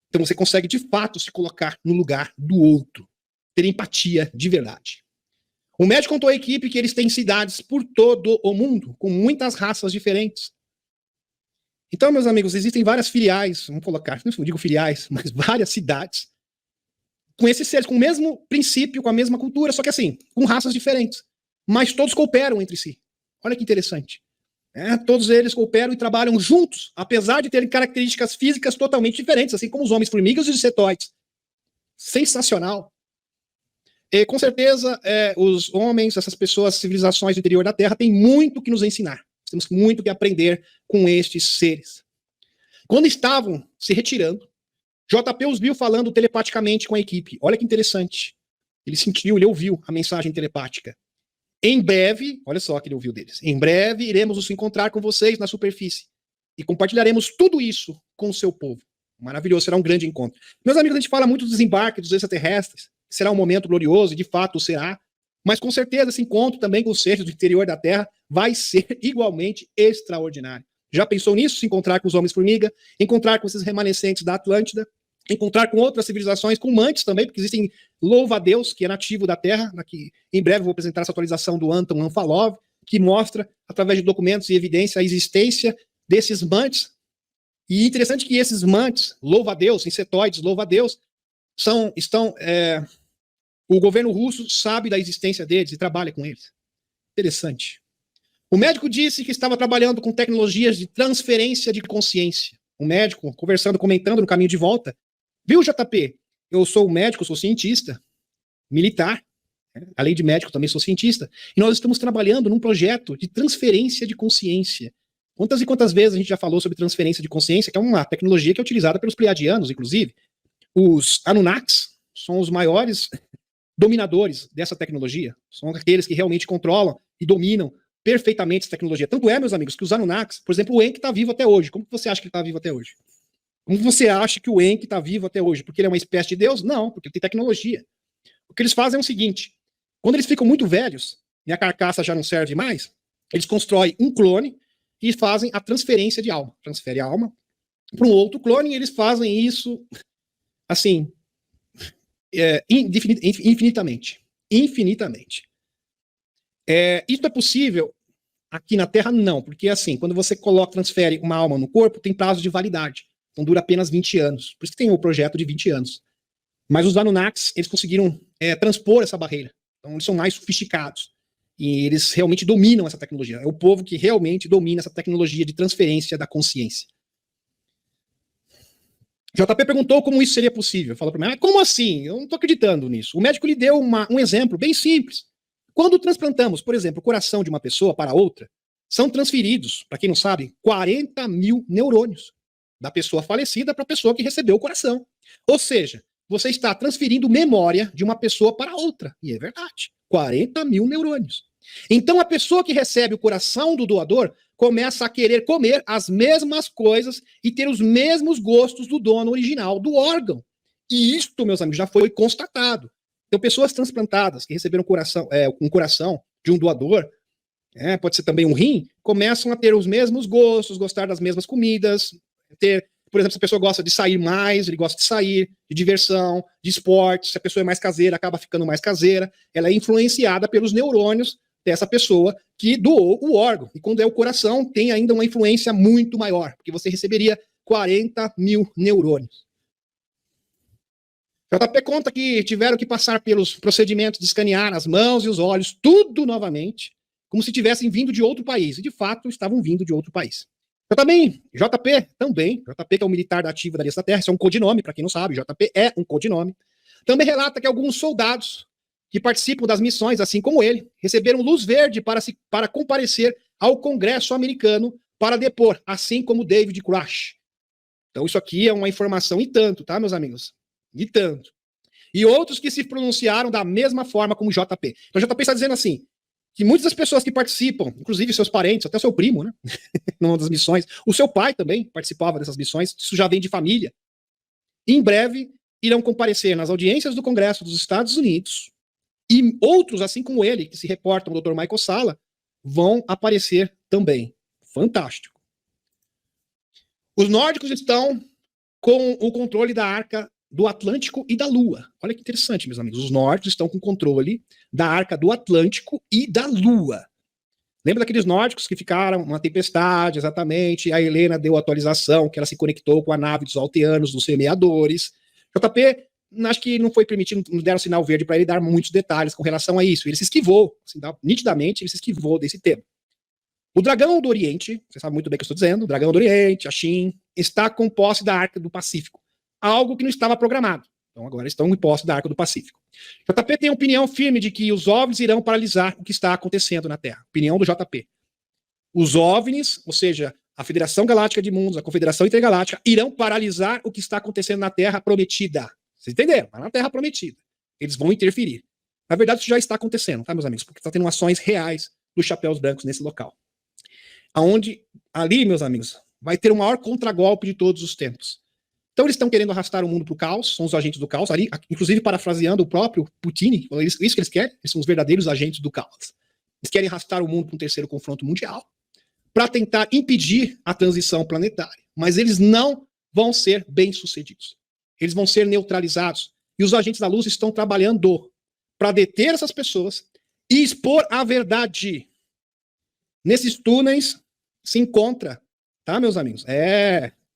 Então você consegue, de fato, se colocar no lugar do outro. Ter empatia de verdade. O médico contou à equipe que eles têm cidades por todo o mundo, com muitas raças diferentes. Então, meus amigos, existem várias filiais, vamos colocar, não digo filiais, mas várias cidades, com esses seres, com o mesmo princípio, com a mesma cultura, só que assim, com raças diferentes. Mas todos cooperam entre si. Olha que interessante. Todos eles cooperam e trabalham juntos, apesar de terem características físicas totalmente diferentes, assim como os homens-formigas e os insetoides. Sensacional. E, com certeza, os homens, essas pessoas, civilizações do interior da Terra, têm muito que nos ensinar. Temos muito que aprender com estes seres. Quando estavam se retirando, JP os viu falando telepaticamente com a equipe. Olha que interessante. Ele sentiu, ele ouviu a mensagem telepática. Em breve, olha só o que ele ouviu deles. Em breve iremos nos encontrar com vocês na superfície e compartilharemos tudo isso com o seu povo. Maravilhoso, será um grande encontro. Meus amigos, a gente fala muito do desembarque dos extraterrestres. Será um momento glorioso e de fato será. Mas com certeza esse encontro também com os seres do interior da Terra vai ser igualmente extraordinário. Já pensou nisso? Se encontrar com os homens-formiga, encontrar com esses remanescentes da Atlântida, encontrar com outras civilizações, com mantes também, porque existem louva-a-Deus, que é nativo da Terra. Aqui, em breve eu vou apresentar essa atualização do Anton Anfalov, que mostra, através de documentos e evidência, a existência desses mantes. E interessante que esses mantes, louva-a-Deus, insetoides, louva-a-Deus, o governo russo sabe da existência deles e trabalha com eles. Interessante. O médico disse que estava trabalhando com tecnologias de transferência de consciência. O médico, conversando, comentando no caminho de volta, viu, JP? Eu sou médico, sou cientista, militar, além de médico, também sou cientista, e nós estamos trabalhando num projeto de transferência de consciência. Quantas e quantas vezes a gente já falou sobre transferência de consciência, que é uma tecnologia que é utilizada pelos pleiadianos, inclusive. Os Anunnakis são os maiores dominadores dessa tecnologia, são aqueles que realmente controlam e dominam perfeitamente essa tecnologia. Tanto é, meus amigos, que os Anunnakis, por exemplo, o Enki está vivo até hoje. Como que você acha que ele está vivo até hoje? Como você acha que o Enki está vivo até hoje? Porque ele é uma espécie de Deus? Não, porque ele tem tecnologia. O que eles fazem é o seguinte, quando eles ficam muito velhos, e a carcaça já não serve mais, eles constroem um clone e fazem a transferência de alma. Transfere a alma para um outro clone e eles fazem isso, assim, infinitamente. Infinitamente. Isso é possível aqui na Terra? Não, porque assim, quando você transfere uma alma no corpo, tem prazo de validade. Então dura apenas 20 anos. Por isso que tem o projeto de 20 anos. Mas os Anunnakis, eles conseguiram transpor essa barreira. Então eles são mais sofisticados. E eles realmente dominam essa tecnologia. É o povo que realmente domina essa tecnologia de transferência da consciência. JP perguntou como isso seria possível. Falou para mim, como assim? Eu não estou acreditando nisso. O médico lhe deu um exemplo bem simples. Quando transplantamos, por exemplo, o coração de uma pessoa para outra, são transferidos, para quem não sabe, 40 mil neurônios da pessoa falecida para a pessoa que recebeu o coração. Ou seja, você está transferindo memória de uma pessoa para outra. E é verdade. 40 mil neurônios. Então a pessoa que recebe o coração do doador começa a querer comer as mesmas coisas e ter os mesmos gostos do dono original do órgão. E isto, meus amigos, já foi constatado. Então, pessoas transplantadas que receberam um coração de um doador, pode ser também um rim, começam a ter os mesmos gostos, gostar das mesmas comidas, por exemplo, se a pessoa gosta de sair mais, ele gosta de sair, de diversão, de esporte, se a pessoa é mais caseira, acaba ficando mais caseira, ela é influenciada pelos neurônios dessa pessoa que doou o órgão. E quando é o coração, tem ainda uma influência muito maior, porque você receberia 40 mil neurônios. JP conta que tiveram que passar pelos procedimentos de escanear as mãos e os olhos, tudo novamente, como se tivessem vindo de outro país. E, de fato, estavam vindo de outro país. JP também, JP que é um militar da ativa da Aliança da Terra, isso é um codinome, para quem não sabe, JP é um codinome, também relata que alguns soldados que participam das missões, assim como ele, receberam luz verde para comparecer ao Congresso americano para depor, assim como David Grush. Então isso aqui é uma informação e tanto, tá, meus amigos? E tanto. E outros que se pronunciaram da mesma forma como JP. Então JP está dizendo assim, que muitas das pessoas que participam, inclusive seus parentes, até seu primo, né, numa das missões, o seu pai também participava dessas missões, isso já vem de família, em breve irão comparecer nas audiências do Congresso dos Estados Unidos, e outros, assim como ele, que se reportam, o Dr. Michael Salla, vão aparecer também. Fantástico. Os nórdicos estão com o controle da Arca do Atlântico e da Lua. Olha que interessante, meus amigos. Os nórdicos estão com controle da Arca do Atlântico e da Lua. Lembra daqueles nórdicos que ficaram uma tempestade, exatamente, a Helena deu atualização, que ela se conectou com a nave dos alteanos, dos semeadores. JP, acho que não foi permitido, não deram sinal verde para ele dar muitos detalhes com relação a isso. Ele se esquivou, assim, nitidamente, ele se esquivou desse tema. O dragão do Oriente, você sabe muito bem o que eu estou dizendo, o dragão do Oriente, a Shin, está com posse da Arca do Pacífico. Algo que não estava programado. Então agora estão em posse da Arca do Pacífico. JP tem opinião firme de que os OVNIs irão paralisar o que está acontecendo na Terra. Opinião do JP. Os OVNIs, ou seja, a Federação Galáctica de Mundos, a Confederação Intergaláctica, irão paralisar o que está acontecendo na Terra Prometida. Vocês entenderam? Na Terra Prometida. Eles vão interferir. Na verdade, isso já está acontecendo, tá, meus amigos? Porque está tendo ações reais dos chapéus brancos nesse local. Ali, meus amigos, vai ter o maior contragolpe de todos os tempos. Então eles estão querendo arrastar o mundo para o caos, são os agentes do caos, ali, inclusive parafraseando o próprio Putin, isso que eles querem, eles são os verdadeiros agentes do caos. Eles querem arrastar o mundo para um terceiro confronto mundial, para tentar impedir a transição planetária. Mas eles não vão ser bem-sucedidos. Eles vão ser neutralizados. E os agentes da luz estão trabalhando para deter essas pessoas e expor a verdade. Nesses túneis se encontra, tá, meus amigos?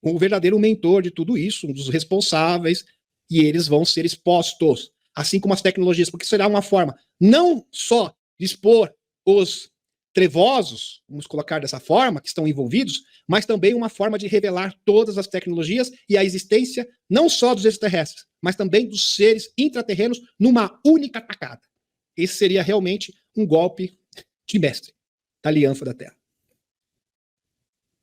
O verdadeiro mentor de tudo isso, um dos responsáveis, e eles vão ser expostos, assim como as tecnologias, porque será uma forma não só de expor os trevosos, vamos colocar dessa forma, que estão envolvidos, mas também uma forma de revelar todas as tecnologias e a existência não só dos extraterrestres, mas também dos seres intraterrenos numa única tacada. Esse seria realmente um golpe de mestre da Aliança da Terra.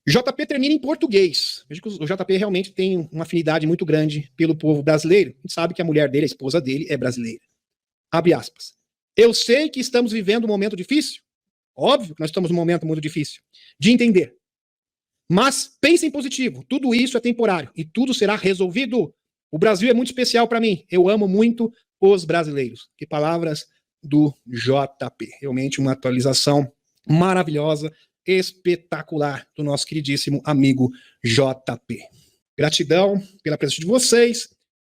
JP termina em português. Veja que o JP realmente tem uma afinidade muito grande pelo povo brasileiro. A gente sabe que a mulher dele, a esposa dele, é brasileira. Abre aspas. Eu sei que estamos vivendo um momento difícil. Óbvio que nós estamos num momento muito difícil de entender. Mas pensem positivo. Tudo isso é temporário e tudo será resolvido. O Brasil é muito especial para mim. Eu amo muito os brasileiros. Que palavras do JP. Realmente uma atualização maravilhosa, espetacular do nosso queridíssimo amigo JP. Gratidão pela presença de vocês.